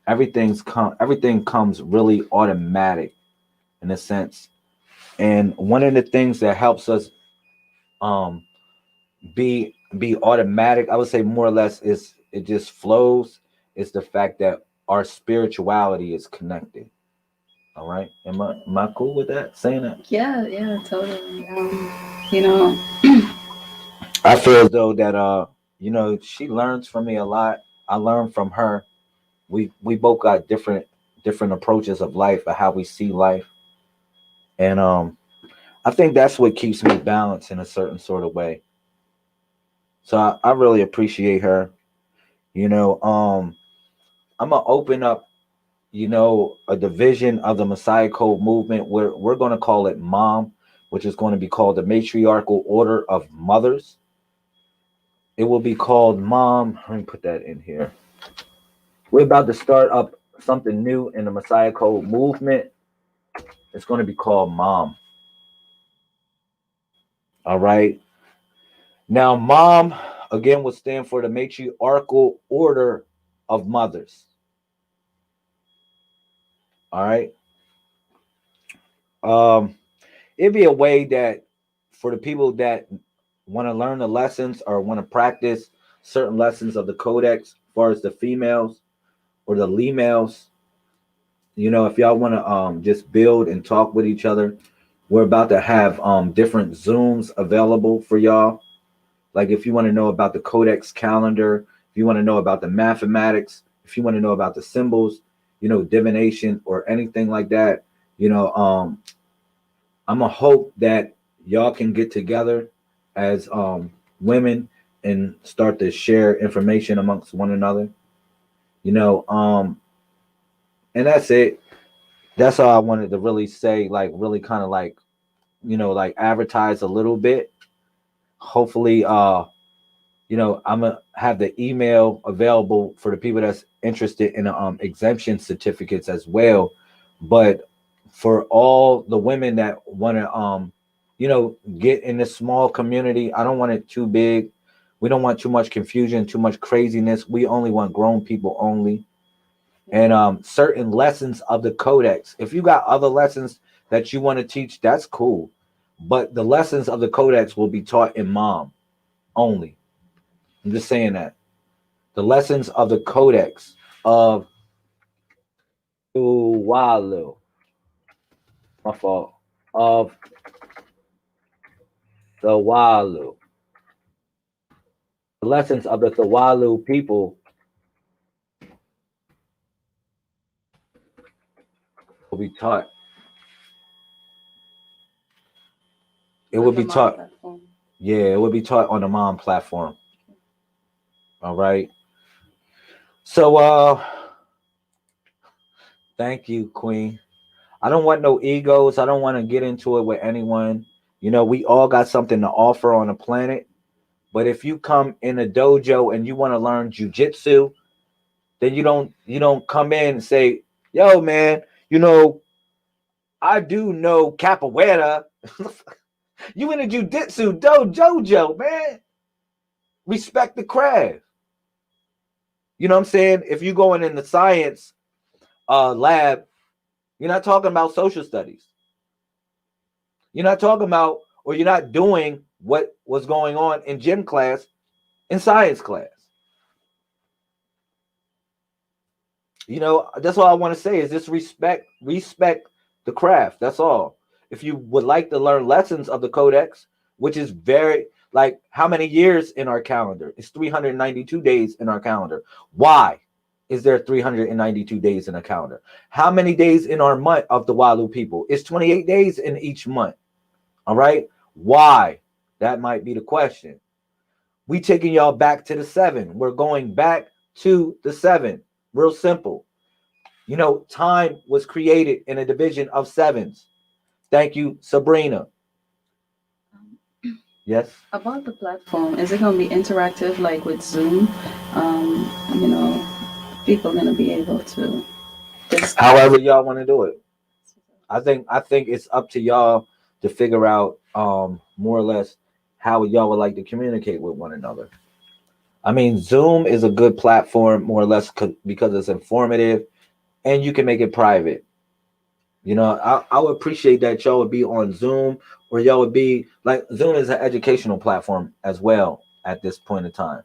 Everything comes really automatic in a sense. And one of the things that helps us um be automatic, I would say more or less, is it just flows, is the fact that our spirituality is connected. All right. Am I cool with that? Saying that? Yeah, totally. You know, I feel as though that she learns from me a lot. I learn from her. We both got different approaches of life, of how we see life. And I think that's what keeps me balanced in a certain sort of way. So I really appreciate her. You know, I'm gonna open up, a division of the Messiah Code movement where we're gonna call it MOM, which is going to be called the Matriarchal Order of Mothers. It will be called MOM. Let me put that in here. We're about to start up something new in the Messiah Code movement. It's going to be called MOM. All right. Now, MOM again will stand for the Matriarchal Order of Mothers. All right. Um, it'd be a way that for the people that want to learn the lessons or want to practice certain lessons of the Codex, as far as the females or the lemales, if y'all want to just build and talk with each other, we're about to have different Zooms available for y'all. Like if you want to know about the Codex calendar, if you want to know about the mathematics, if you want to know about the symbols, divination or anything like that, I'm a hope that y'all can get together as women and start to share information amongst one another. You know, and that's it. That's all I wanted to really say, like really kind of like, like advertise a little bit. Hopefully, I'm gonna have the email available for the people that's interested in exemption certificates as well. But for all the women that want to get in this small community, I don't want it too big. We don't want too much confusion, too much craziness. We only want grown people only. And certain lessons of the Codex. If you got other lessons that you want to teach, that's cool. But the lessons of the Codex will be taught in MOM only. I'm just saying that. The lessons of the Codex of Tuwalu. My fault. Of the Walu. The lessons of the Tuwalu people will be taught. It will be taught. Yeah, it will be taught on the MOM platform. All right. So thank you, Queen. I don't want no egos. I don't want to get into it with anyone. You know, we all got something to offer on the planet. But if you come in a dojo and you want to learn jujitsu, then you don't come in and say, "Yo, man, you know, I do know capoeira." You in a jujitsu dojo, man. Respect the craft. You know what I'm saying? If you going in the science lab, you're not talking about social studies. You're not talking about, or you're not doing what was going on in gym class, in science class. You know, that's all I want to say is just respect the craft. That's all. If you would like to learn lessons of the Codex, which is very like how many years in our calendar? It's 392 days in our calendar. Why is there 392 days in a calendar? How many days in our month of the Walu people? It's 28 days in each month. All right. Why? That might be the question. We taking y'all back to the 7. We're going back to the 7. Real simple. You know, time was created in a division of 7s. Thank you, Sabrina. Yes. About the platform, is it going to be interactive like with Zoom? You know, people going to be able to discuss. However y'all want to do it. I think it's up to y'all to figure out more or less how y'all would like to communicate with one another. I mean, Zoom is a good platform, more or less, because it's informative and you can make it private. You know, I would appreciate that y'all would be on Zoom, or y'all would be like, Zoom is an educational platform as well at this point in time.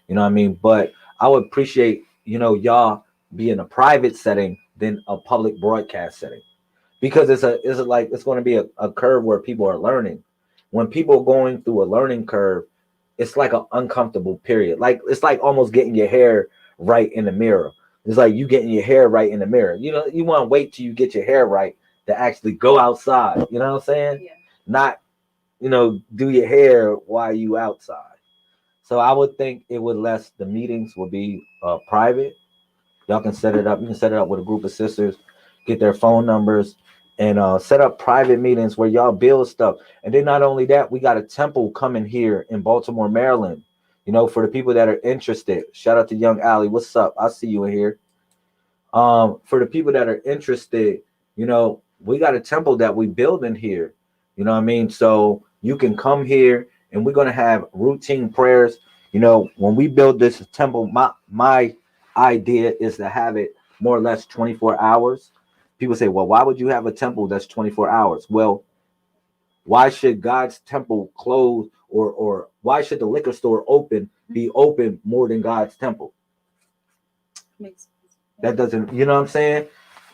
You know what I mean? But I would appreciate, you know, y'all be in a private setting than a public broadcast setting, because it's going to be a curve where people are learning. When people are going through a learning curve, it's like an uncomfortable period. Like it's like almost getting your hair right in the mirror. It's like you getting your hair right in the mirror. You know, you want to wait till you get your hair right to actually go outside. You know what I'm saying? Yeah. Not, you know, do your hair while you outside. So I would think it would less, the meetings will be private. Y'all can set it up. You can set it up with a group of sisters, get their phone numbers, and set up private meetings where y'all build stuff. And then not only that, we got a temple coming here in Baltimore, Maryland. You know, for the people that are interested, shout out to Young Allie. What's up? I see you in here. For the people that are interested, you know, we got a temple that we build in here. You know what I mean? So you can come here and we're gonna have routine prayers. You know, when we build this temple, my idea is to have it more or less 24 hours. People say, well, why would you have a temple that's 24 hours? Well, why should God's temple close, or why should the liquor store be open more than God's temple? Makes sense. That doesn't, you know what I'm saying?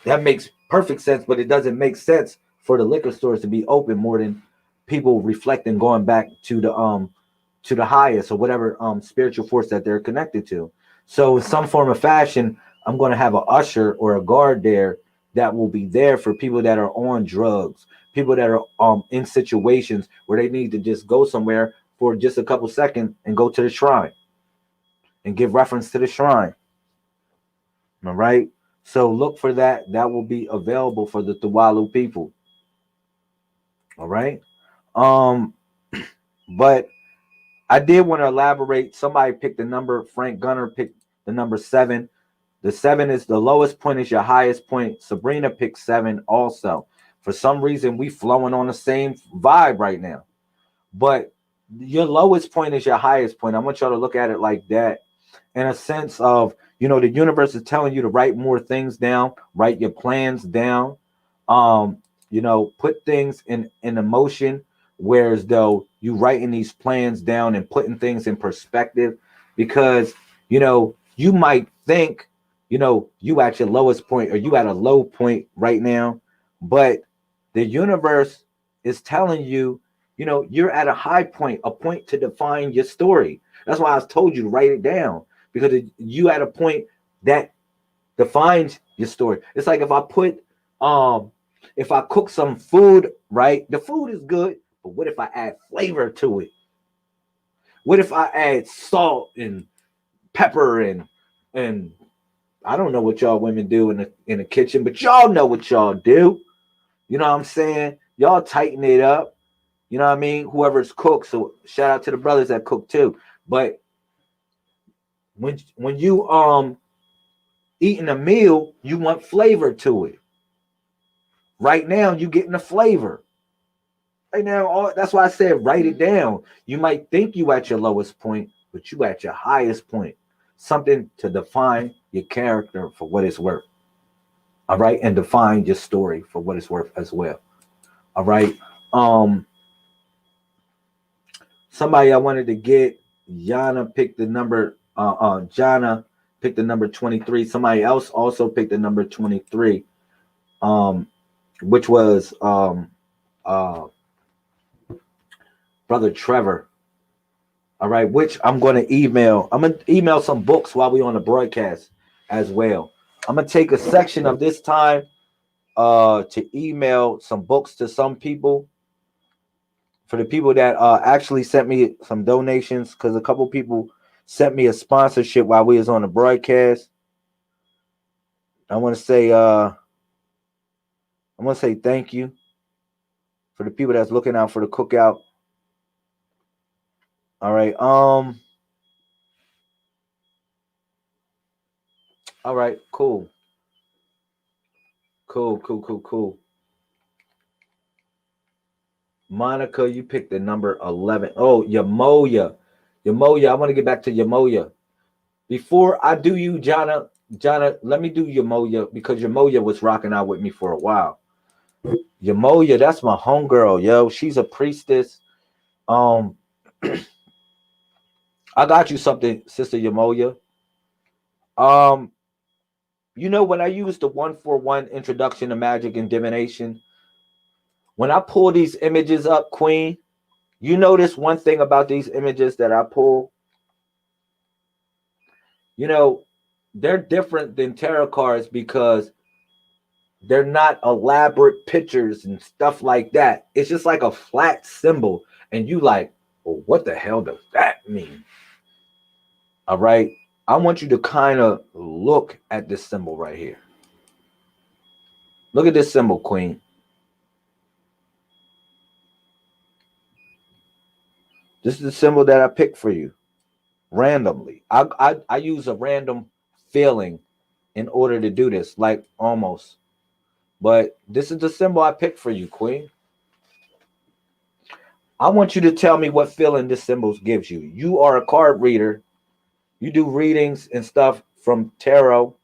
That makes perfect sense, but it doesn't make sense for the liquor stores to be open more than people reflecting, going back to the highest, or whatever spiritual force that they're connected to. So in some form of fashion, I'm going to have an usher or a guard there that will be there for people that are on drugs, people that are in situations where they need to just go somewhere for just a couple seconds and go to the shrine and give reference to the shrine. All right. So look for that. That will be available for the Tuwalu people. All right. Um, but I did want to elaborate. Somebody picked the number. Frank Gunner picked the number 7. The 7 is the lowest point, is your highest point. Sabrina picked 7 also. For some reason, we flowing on the same vibe right now. But your lowest point is your highest point. I want y'all to look at it like that, in a sense of, you know, the universe is telling you to write more things down, write your plans down, you know, put things in motion, whereas though you writing these plans down and putting things in perspective, because, you know, you might think, you know, you at your lowest point or you at a low point right now, but the universe is telling you, you know, you're at a high point, a point to define your story. That's why I told you to write it down, because you at a point that defines your story. It's like if I cook some food, right? The food is good, but what if I add flavor to it? What if I add salt and pepper and I don't know what y'all women do in the kitchen, but y'all know what y'all do. You know what I'm saying? Y'all tighten it up. You know what I mean? Whoever's cook. So shout out to the brothers that cook too. But when you eating a meal, you want flavor to it. Right now, you getting the flavor. Right now, that's why I said write it down. You might think you at your lowest point, but you at your highest point. Something to define your character for what it's worth. All right, and define your story for what it's worth as well. All right. Somebody I wanted to get, Yana picked the number. Jana picked the number 23. Somebody else also picked the number 23. Which was brother Trevor. All right, which I'm going to email. I'm going to email some books while we're on the broadcast as well. I'm going to take a section of this time to email some books to some people. For the people that actually sent me some donations, because a couple people sent me a sponsorship while we was on the broadcast. I want to say thank you for the people that's looking out for the cookout. All right. All right. Cool. Monica, you picked the number 11. Oh, Yamoya. I want to get back to Yamoya. Before I do you, Jana, let me do Yamoya because Yamoya was rocking out with me for a while. Yamoya, that's my homegirl, yo. She's a priestess. I got you something, Sister Yamoya. You know, when I use the 141 introduction to magic and divination, when I pull these images up, Queen, you notice one thing about these images that I pull. You know, they're different than tarot cards because they're not elaborate pictures and stuff like that. It's just like a flat symbol. And you like, well, what the hell does that mean? All right. I want you to kind of look at this symbol right here. Look at this symbol, Queen. This is the symbol that I picked for you randomly. I use a random feeling in order to do this, like almost. But this is the symbol I picked for you, Queen. I want you to tell me what feeling this symbol gives you. You are a card reader. You do readings and stuff from tarot.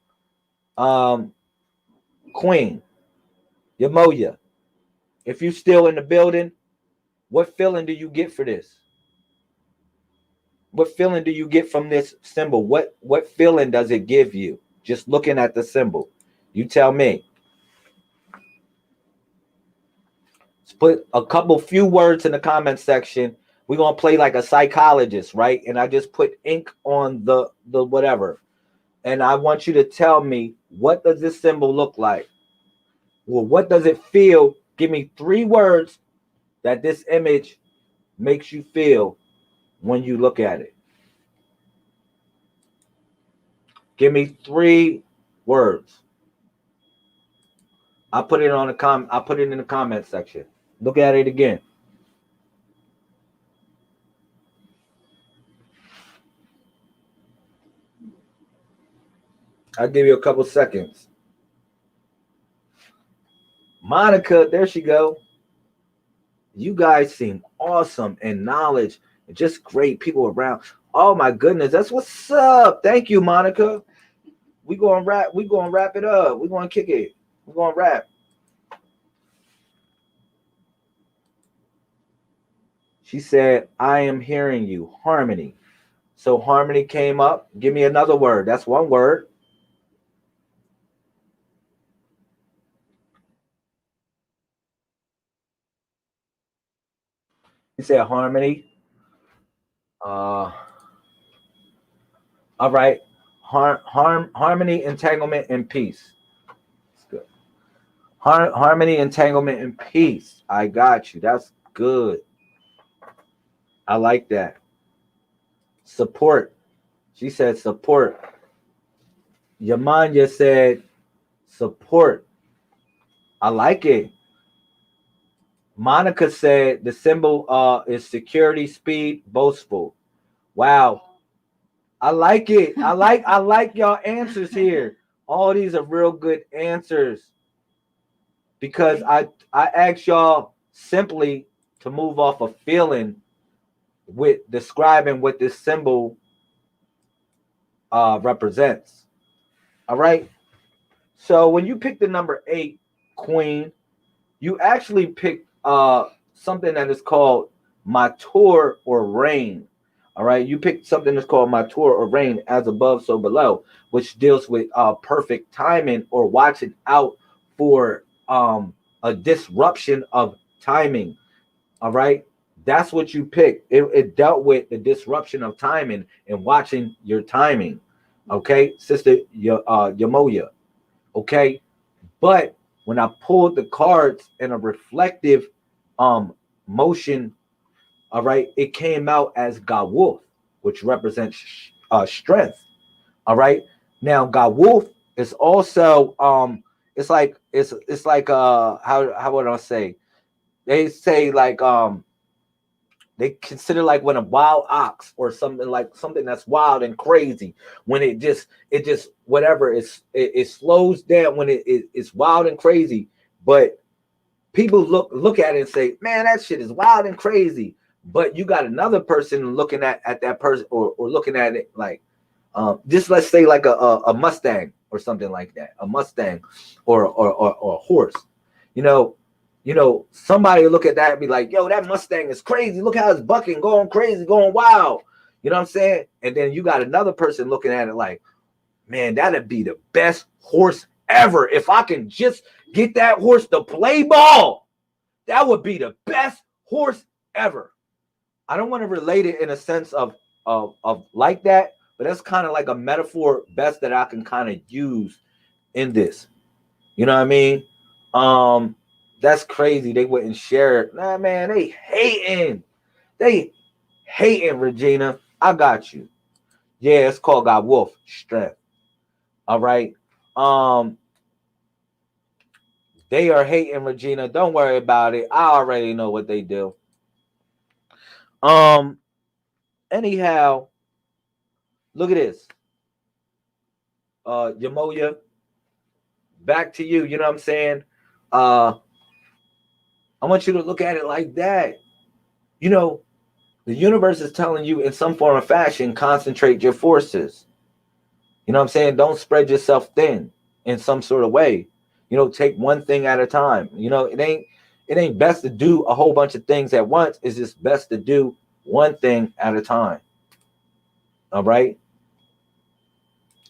Queen, Yamoya, if you're still in the building, what feeling do you get for this? What feeling do you get from this symbol? What feeling does it give you? Just looking at the symbol. You tell me. Let's put a few words in the comment section. We're gonna play like a psychologist, right? And I just put ink on the whatever. And I want you to tell me, what does this symbol look like? Well, what does it feel? Give me 3 words that this image makes you feel when you look at it. Give me 3 words. I put it in the comment section. Look at it again. I'll give you a couple seconds. Monica, there she go. You guys seem awesome and knowledge and just great people around. Oh my goodness, that's what's up. Thank you, Monica. We're gonna wrap it up. We're gonna kick it. We're gonna rap. She said, I am hearing you. Harmony. So harmony came up. Give me another word. That's one word. You said harmony. All right. Harmony, entanglement, and peace. That's good. Harmony, entanglement, and peace. I got you. That's good. I like that. Support. She said support. Yamanya said support. I like it. Monica said the symbol is security, speed, boastful. Wow. I like it. I like y'all answers here. All these are real good answers because I asked y'all simply to move off a feeling with describing what this symbol represents. All right. So when you pick the number 8, Queen, you actually pick something that is called mature or reign. All right, you pick something that's called mature or reign, as above, so below, which deals with perfect timing or watching out for a disruption of timing. All right, that's what you picked. It dealt with the disruption of timing and watching your timing. Okay, sister Yamoya. Okay, but when I pulled the cards in a reflective um motion, all right, it came out as God Wolf, which represents strength. All right. Now God Wolf is also it's like how would I say? They say like they consider like when a wild ox or something like something that's wild and crazy when it just whatever it slows down when it's wild and crazy, but people look at it and say, man, that shit is wild and crazy. But you got another person looking at that person or looking at it like just let's say like a Mustang or something like that, a Mustang or a horse. You know, somebody will look at that and be like, yo, that Mustang is crazy. Look how it's bucking, going crazy, going wild. You know what I'm saying? And then you got another person looking at it like, man, that'd be the best horse ever. If I can just get that horse to play ball, that would be the best horse ever. I don't want to relate it in a sense of like that, but that's kind of like a metaphor best that I can kind of use in this. You know what I mean? That's crazy. They wouldn't share it. Nah, man, they hating. They hating, Regina. I got you. Yeah, it's called God Wolf Strength. All right. Um, they are hating Regina. Don't worry about it. I already know what they do. Um, anyhow, look at this. Yamoya, back to you. You know what I'm saying? Uh, I want you to look at it like that. You know, the universe is telling you in some form or fashion, concentrate your forces. You know what I'm saying? Don't spread yourself thin in some sort of way. You know, take one thing at a time. You know, it ain't best to do a whole bunch of things at once. It's just best to do one thing at a time. All right?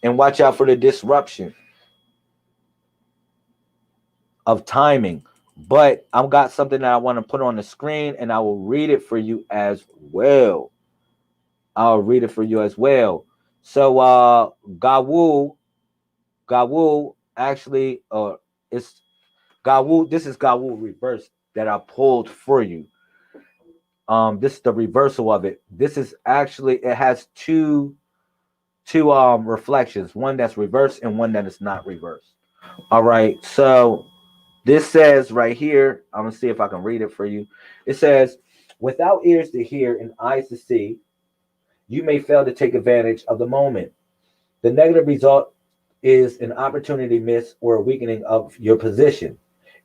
And watch out for the disruption of timing. But I've got something that I want to put on the screen and I will read it for you as well. I'll read it for you as well. So Gawu actually it's Gawu, this is Gawu reverse that I pulled for you. This is the reversal of it. This is actually it has two reflections, one that's reversed and one that is not reversed. All right. So this says right here, I'm gonna see if I can read it for you. It says, without ears to hear and eyes to see, you may fail to take advantage of the moment. The negative result is an opportunity miss or a weakening of your position.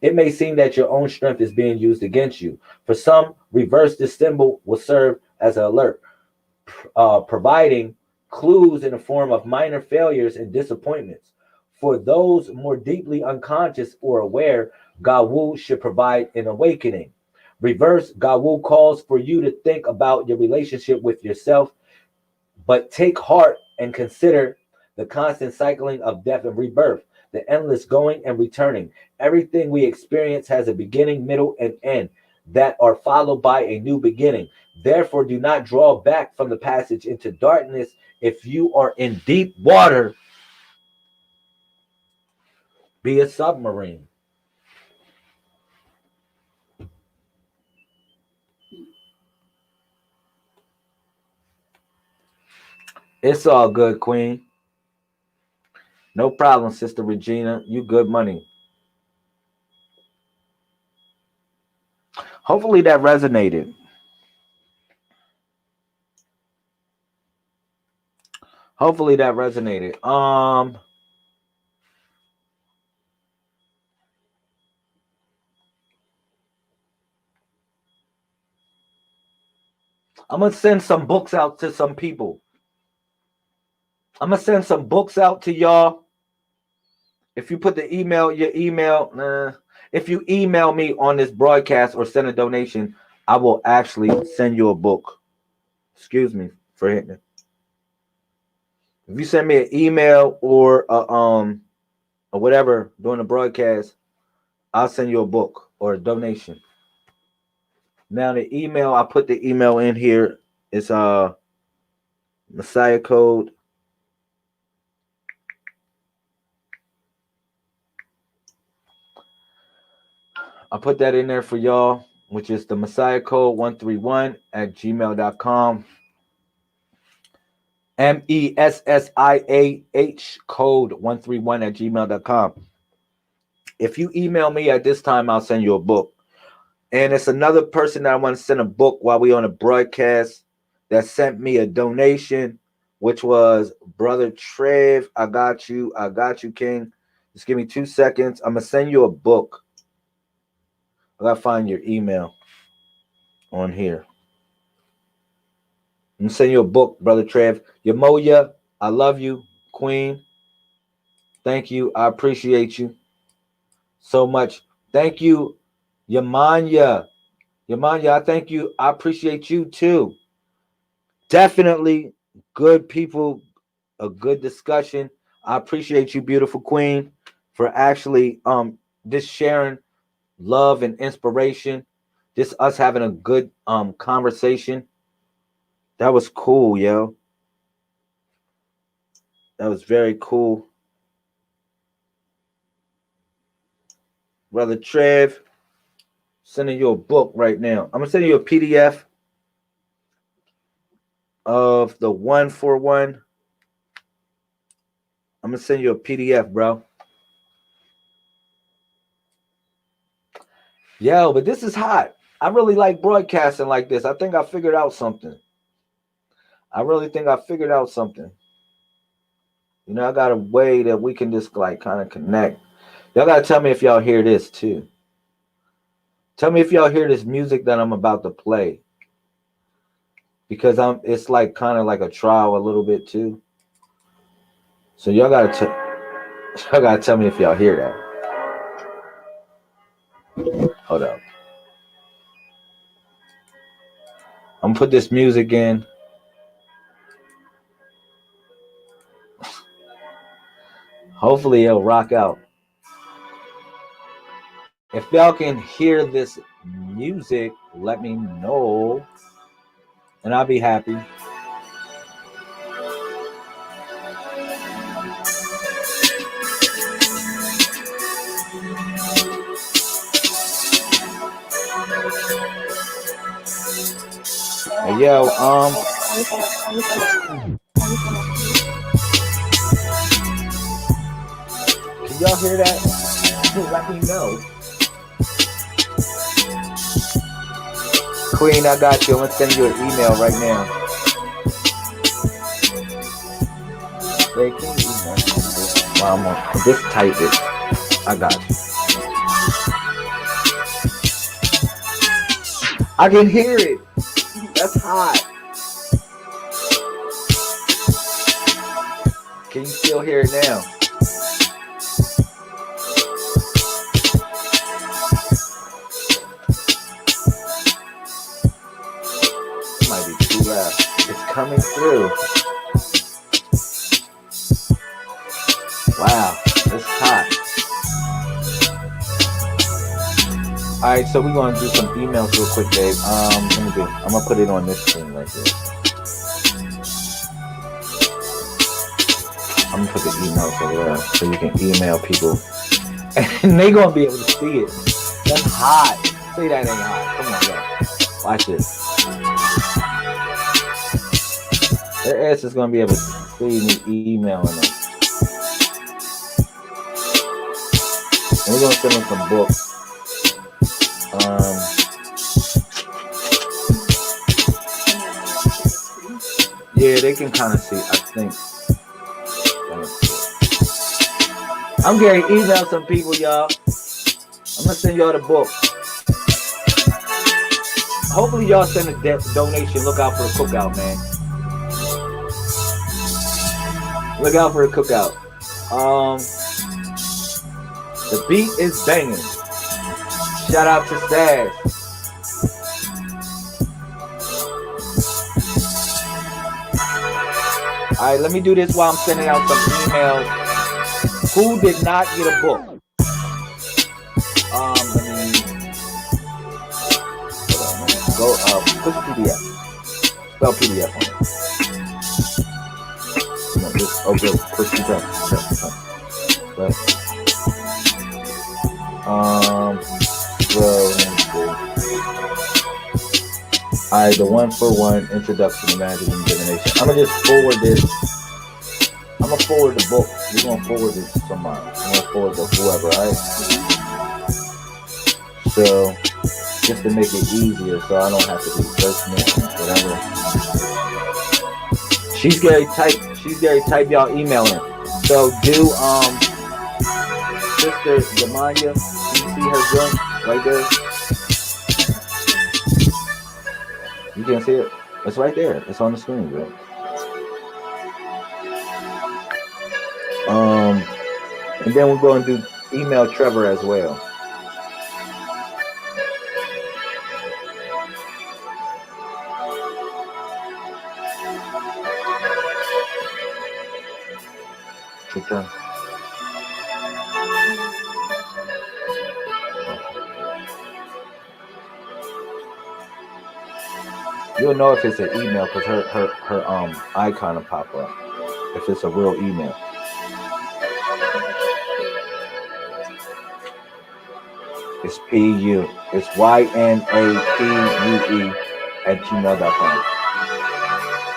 It may seem that your own strength is being used against you. For some, reverse this symbol will serve as an alert, providing clues in the form of minor failures and disappointments. For those more deeply unconscious or aware, Gawu should provide an awakening. Reverse, Gawu calls for you to think about your relationship with yourself, but take heart and consider the constant cycling of death and rebirth, the endless going and returning. Everything we experience has a beginning, middle, and end that are followed by a new beginning. Therefore, do not draw back from the passage into darkness. If you are in deep water, be a submarine. It's all good, Queen. No problem, Sister Regina. You good money. Hopefully that resonated. Hopefully that resonated. I'm gonna send some books out to some people. I'm gonna send some books out to y'all. If you put the email, your email, if you email me on this broadcast or send a donation, I will actually send you a book. Excuse me for hitting it. If you send me an email or whatever during the broadcast, I'll send you a book or a donation. Now the email, I put the email in here. It's Messiah code. I put that in there for y'all, which is the Messiah code 131@gmail.com. MESSIAH code 131@gmail.com. If you email me at this time, I'll send you a book. And it's another person that I want to send a book while we on a broadcast that sent me a donation, which was Brother Trev. I got you, King. Just give me 2 seconds. I'm gonna send you a book. I gotta find your email on here. I'm gonna send you a book, Brother Trev. Yamoya, I love you, Queen. Thank you. I appreciate you so much. Thank you, Yamanya. Yamanya, I thank you. I appreciate you too. Definitely good people, a good discussion. I appreciate you, beautiful queen, for actually just sharing love and inspiration. Just us having a good conversation. That was cool, yo. That was very cool. Brother Trev, sending you a book right now. I'm gonna send you a PDF of the 141. I'm gonna send you a PDF, bro. Yo, but this is hot. I really like broadcasting like this. I think I figured out something. I really think I figured out something. You know, I got a way that we can just like kind of connect. Y'all gotta tell me if y'all hear this too. Tell me if y'all hear this music that I'm about to play. Because it's like kind of like a trial a little bit too. So y'all gotta tell me if y'all hear that. Hold up. I'm gonna put this music in. Hopefully it'll rock out. If y'all can hear this music, let me know. And I'll be happy. Hey, yo, can y'all hear that? Let me know. Queen, I got you. I'm gonna send you an email right now. Hey, can you email me? Well, I'm gonna just type it. I got you. I can hear it. That's hot. Can you still hear it now? It might be too loud. It's coming through. Wow, it's hot. All right, so we're gonna do some emails real quick, Dave. I'm gonna put it on this screen right here. I'm gonna put the emails over there so you can email people, and they gonna be able to see it. That's hot. Say that ain't hot. Come on, yo. Watch this. Their ass is gonna be able to see me emailing them. And we're gonna send them some books. Yeah, they can kind of see. I think. I'm getting email some people, y'all. I'm gonna send y'all the book. Hopefully, y'all send a donation. Look out for the cookout, man. Look out for the cookout. The beat is banging. Shout out to Staz. All right, let me do this while I'm sending out some emails. Who did not get a book? Let me go push PDF. Spell PDF on it. No, just, oh good, push PDF. But so alright, the 1-for-1 introduction to magic and divination. I'm gonna just forward this. I'm gonna forward the book. We're gonna forward this to somebody. I'm gonna forward to whoever, alright? So just to make it easier, so I don't have to do first name, whatever. She's Gary type y'all email in. So do Sister Yamanya, you see her joint right there? You can't see it? It's right there. It's on the screen, bro. And then we're going to do email Trevor as well. Your turn. You'll know if it's an email because her icon will pop up. If it's a real email. It's PU. It's YNAPUE @gmail.com.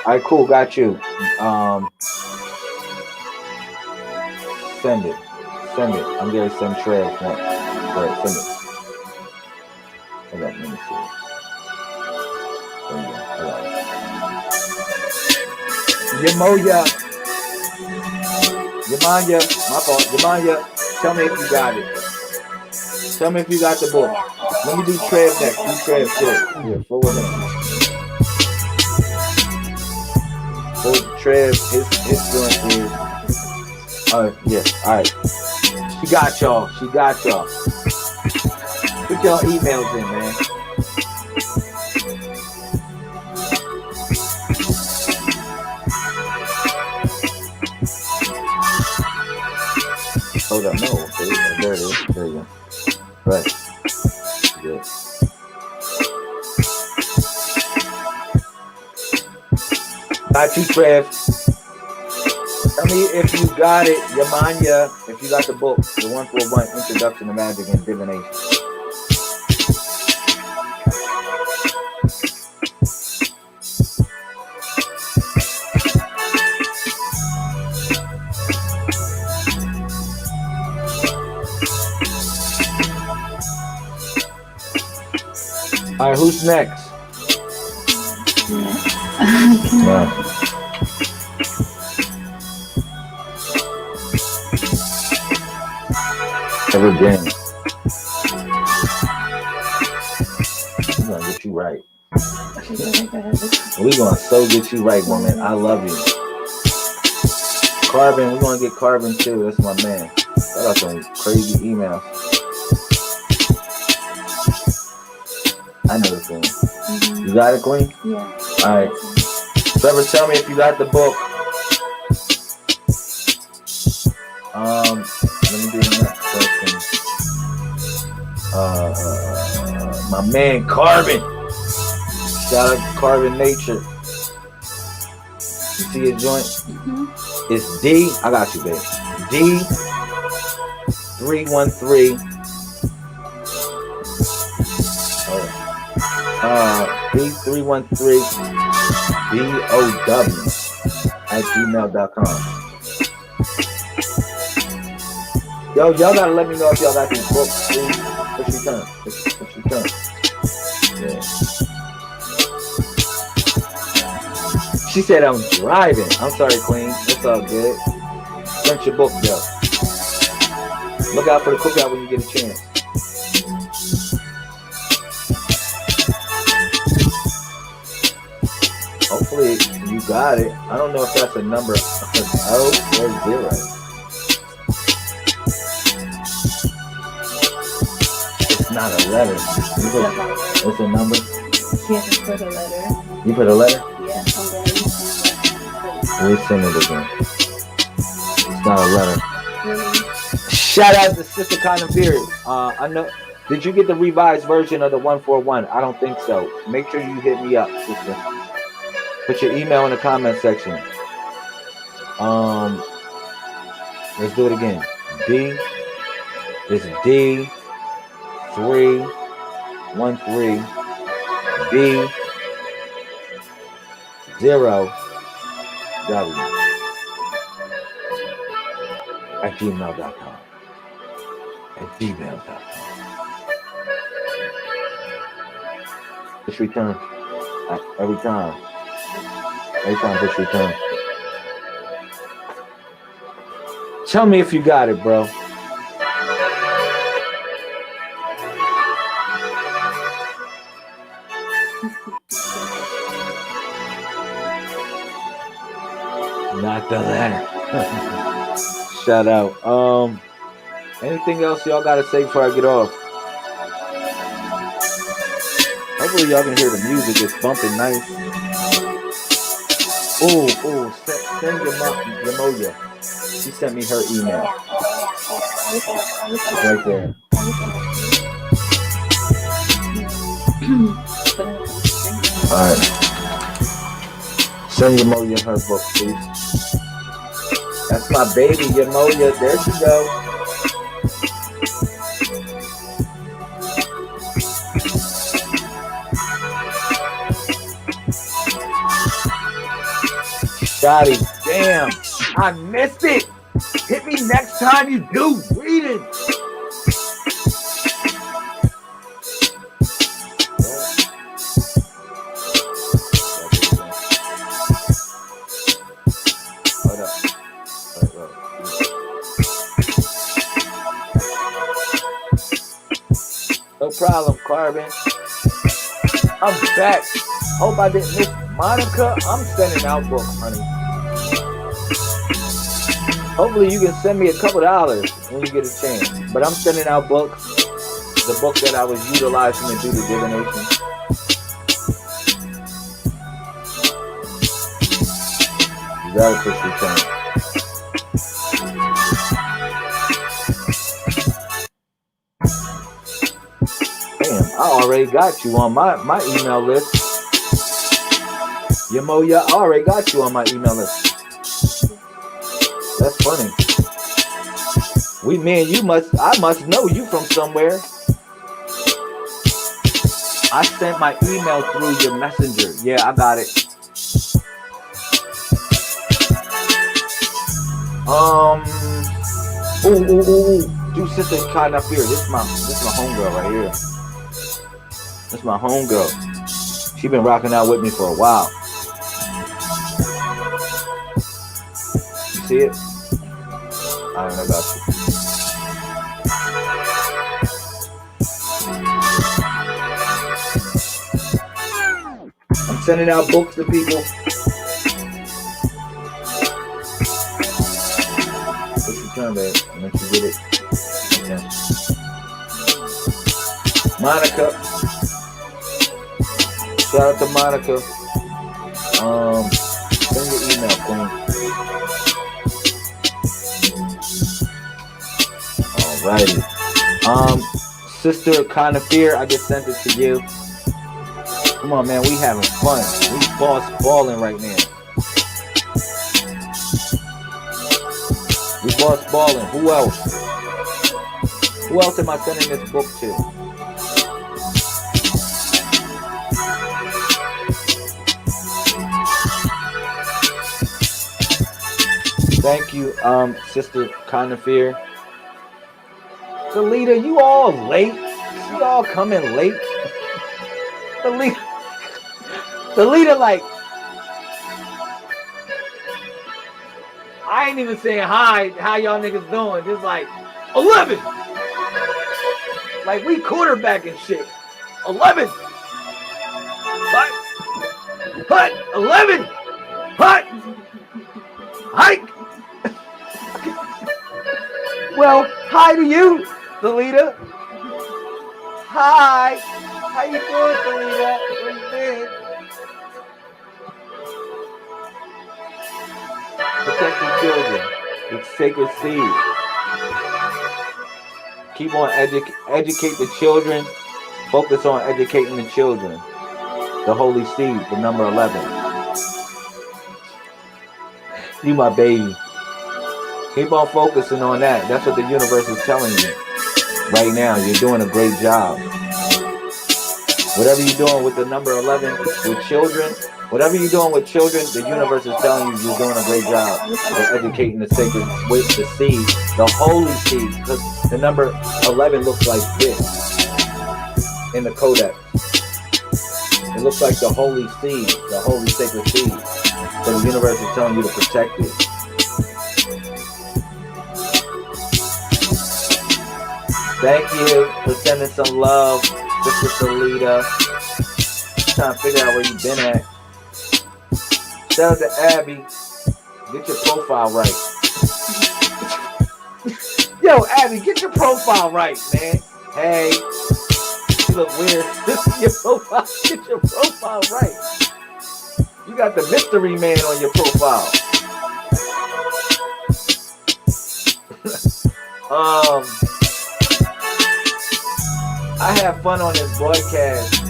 All right, cool. Got you. Send it. Send it. I'm going to send Trev next. Go ahead, send it. Hold on, let me see. Yamanya, my fault. Yamanya, tell me if you got it. Tell me if you got the book. Let me do Trev next. Do Trev too. Yeah, forward him. For Trev, his joint is. Yeah, all right. She got y'all. Put y'all emails in, man. Hold up, no. There it is. There you go. Right. Good. Got you, Trev. Tell me if you got it, Yamanya, if you got the book, the 1-for-1 Introduction to Magic and Divination. All right, who's next? Yeah. Ever been? We're gonna get you right. We're gonna so get you right, woman. I love you. Carbon, we're gonna get Carbon too. That's my man. I got some crazy emails. I know the thing. Mm-hmm. You got it, Queen? Yeah. All right. Trevor, tell me if you got the book. Let me do the next question. My man Carbon. Shout out to Carbon Nature. You see his joint? Mm-hmm. It's D. I got you, babe. D313. D313 BOW @gmail.com. Yo, y'all gotta let me know if y'all got these books, please. Push your turn. Push your turn. Yeah. She said I'm driving. I'm sorry, Queen. It's all good. Print your book, though. Look out for the cookout when you get a chance. Hopefully you got it. I don't know if that's a number O or 0. It's not a letter. It's a number. Yeah, just put a letter. You put a letter? Yeah, I'm going to resend it again. It's not a letter. really. Shout out to Sister Conaviri. I know. Did you get the revised version of the 141? I don't think so. Make sure you hit me up, sister. Put your email in the comment section. Let's do it again. D is D313 B0W at gmail.com. At gmail.com. Push return. Every time push return. Tell me if you got it, bro. Not the letter. Shout out. Anything else y'all gotta say before I get off? Hopefully y'all can hear the music. It's bumping nice. Send Yamoya. She sent me her email. Right there. Alright. Send Yamoya her book, please. That's my baby, Yamoya. There she go. Shotty, damn, I missed it. Hit me next time you do reading. No problem, Carbon. I'm back. Hope I didn't miss Monica. I'm sending out books, honey. Hopefully you can send me a couple dollars when you get a chance. But I'm sending out books. The book that I was utilizing to do the divination. You gotta push return. Damn, I already got you on my email list. Yamoya, I already got you on my email list. That's funny. I must know you from somewhere. I sent my email through your messenger. Yeah, I got it. Do Sister Kind of Fear. This is my homegirl right here. That's my homegirl. She been rocking out with me for a while. You see it? I got you. I'm sending out books to people. Push return, babe. And once you get it. Okay. Monica. Shout out to Monica. Send your email, Queen. Alrighty. Sister Kind of Fear, I just sent it to you. Come on, man, we having fun. We balling right now. We balling. Who else? Who else am I sending this book to? Thank you, Sister Kind of Fear. The leader, you all late. She all coming late. The leader like, I ain't even saying hi. How y'all niggas doing? Just like 11. Like we quarterbacking shit. 11. Hut. 11. Hut. Hike. Well, hi to you, Thalita. Hi. How you doing, Thalita? What you been? Protecting children. It's sacred seed. Keep on educate the children. Focus on educating the children. The holy seed, the number 11. You my baby. Keep on focusing on that. That's what the universe is telling you. Right now, you're doing a great job. Whatever you're doing with the number 11 with children, whatever you're doing with children, the universe is telling you you're doing a great job with educating the sacred, with the seed, the holy seed, because the number 11 looks like this in the Codex. It looks like the holy seed, the holy sacred seed. So the universe is telling you to protect it. Thank you for sending some love, Sister Salita. Trying to figure out where you've been at. Shout out to Abby. Get your profile right. Yo, Abby, get your profile right, man. Hey, you look weird. Get your profile right. You got the mystery man on your profile. I have fun on this broadcast.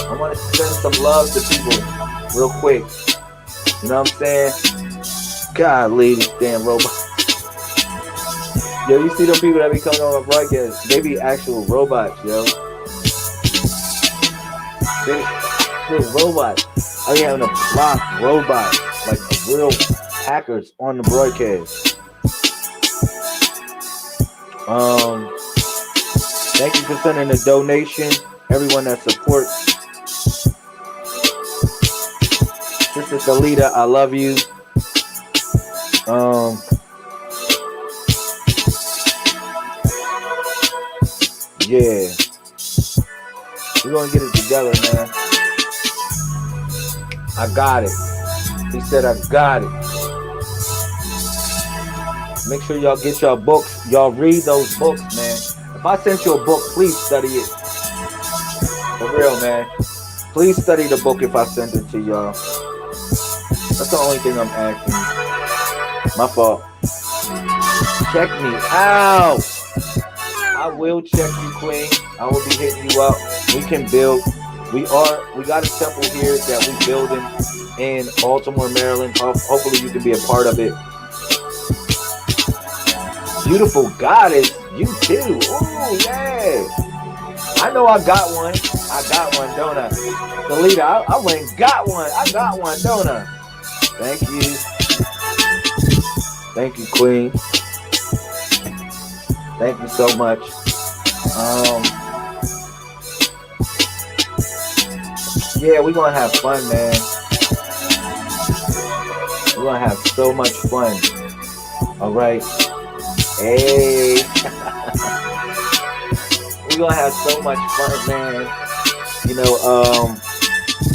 I want to send some love to people real quick. You know what I'm saying? Golly, these damn robots. Yo, you see those people that be coming on my broadcast? They be actual robots, yo. They're robots. I be having a block robots, like real hackers on the broadcast. Thank you for sending a donation. Everyone that supports. Sister Thalita, I love you. Yeah. We're gonna get it together, man. I got it. He said I got it. Make sure y'all get y'all books. Y'all read those books, man. If I sent you a book, please study it. For real, man. Please study the book if I send it to y'all. That's the only thing I'm asking. My fault. Check me out. I will check you, Queen. I will be hitting you up. We can build. We got a temple here that we building in Baltimore, Maryland. Hopefully you can be a part of it. Beautiful goddess, you too. Ooh, yeah. I know I got one. I got one, don't I? Thalita, I went and got one. I got one, don't I? Thank you. Thank you, Queen. Thank you so much. Yeah, we're gonna have fun, man. We're gonna have so much fun. All right. Hey. We're gonna have so much fun, man. You know,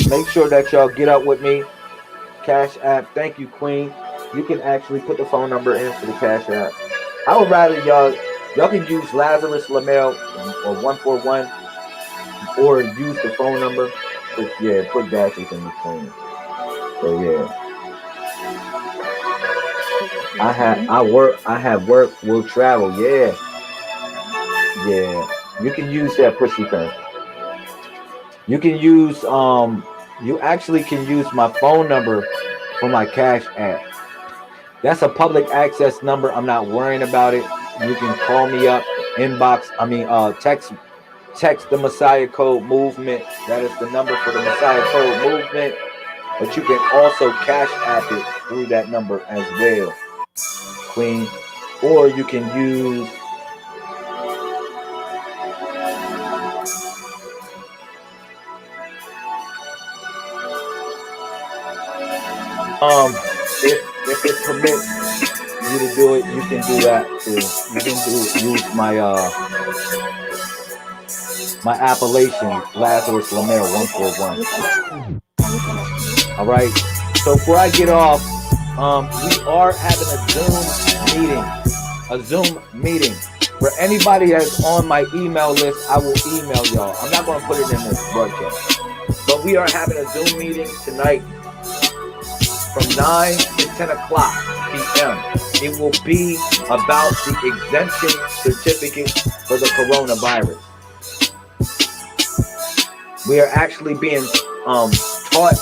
make sure that y'all get up with me. Cash App. Thank you, Queen. You can actually put the phone number in for the Cash App. I would rather y'all can use Lazarus Lamel or 141 or use the phone number. But yeah, put dashes in between. So yeah. I have work, will travel. Yeah. Yeah. You can use that pussy thing. You can use you actually can use my phone number for my Cash App. That's a public access number. I'm not worrying about it. You can call me up, inbox, text the Messiah Code Movement. That is the number for the Messiah Code Movement. But you can also Cash App it through that number as well, Queen. Or you can use if it permits you to do it, you can do that too. You can use my appellation, Lazarus Lamel 141. All right. So before I get off, we are having a Zoom meeting. For anybody that's on my email list, I will email y'all. I'm not going to put it in this broadcast. But we are having a Zoom meeting tonight from 9 to 10 o'clock p.m. It will be about the exemption certificate for the coronavirus. We are actually being taught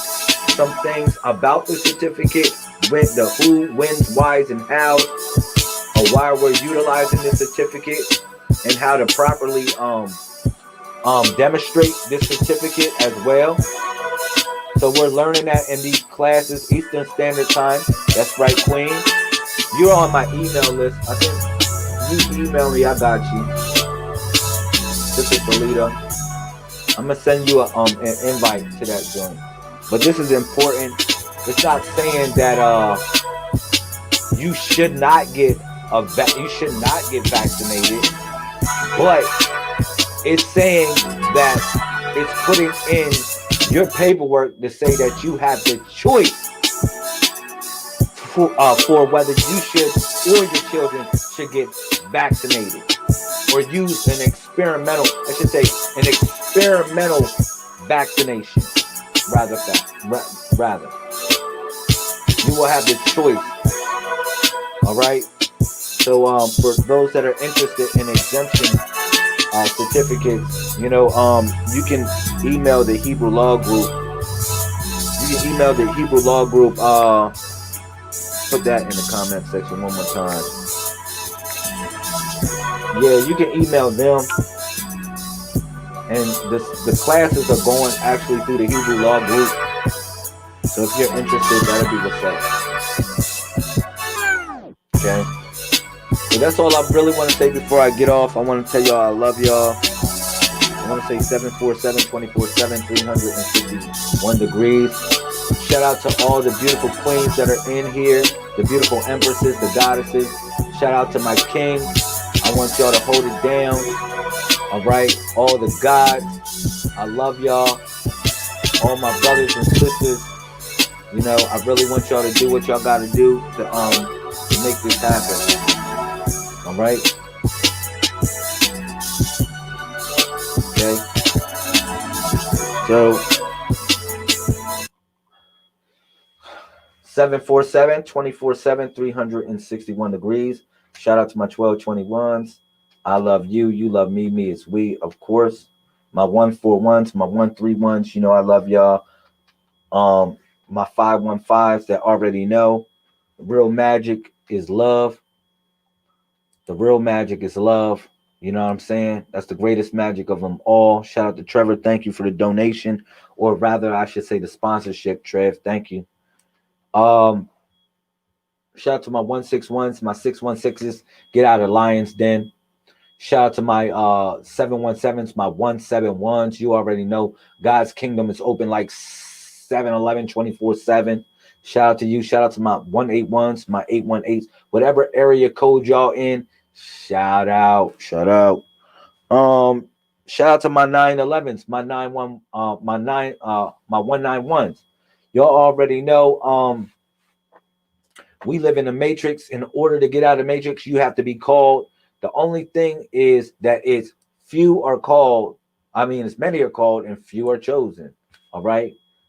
some things about the certificate, with the who, whens, whys, and hows, or why we're utilizing this certificate, and how to properly demonstrate this certificate as well. So we're learning that in these classes, Eastern Standard Time. That's right, Queen. You're on my email list. I think you email me, I got you. This is Felita. I'm gonna send you an invite to that joint. But this is important. It's not saying that you should not get vaccinated, but it's saying that it's putting in your paperwork to say that you have the choice for whether you should or your children should get vaccinated or use an experimental vaccination. Rather, you will have the choice. All right. So for those that are interested in exemption certificates, you can email the Hebrew Law Group. You can email the Hebrew Law Group. Put that in the comment section one more time. Yeah, you can email them. And the classes are going actually through the Hebrew Law Group. So if you're interested, that'll be what's up. Okay. So that's all I really want to say before I get off. I want to tell y'all I love y'all. I want to say 747-24/7, 351 degrees. Shout out to all the beautiful queens that are in here, the beautiful empresses, the goddesses. Shout out to my king. I want y'all to hold it down. All right, all the gods. I love y'all. All my brothers and sisters. I really want y'all to do what y'all got to do to make this happen. All right. Okay. So 747-24/7, 361 degrees. Shout out to my 1221s. I love you. You love me. Me is we, of course. My 141s, my 131s. I love y'all. My 515s that already know. Real magic is love. The real magic is love. You know what I'm saying? That's the greatest magic of them all. Shout out to Trevor. Thank you for the donation. Or rather, I should say the sponsorship, Trev. Thank you. Shout out to my 161s, my 616s. Get out of Lion's Den. Shout out to my 717s, my 171s. You already know God's kingdom is open like 7-Eleven 24/7. Shout out to you. Shout out to my 181s, my 818s. Whatever area code y'all in, shout out. Shout out to my 911s, my 191s. Y'all already know we live in the matrix. In order to get out of the matrix, you have to be called. The only thing is that it's few are called. It's many are called and few are chosen. All right.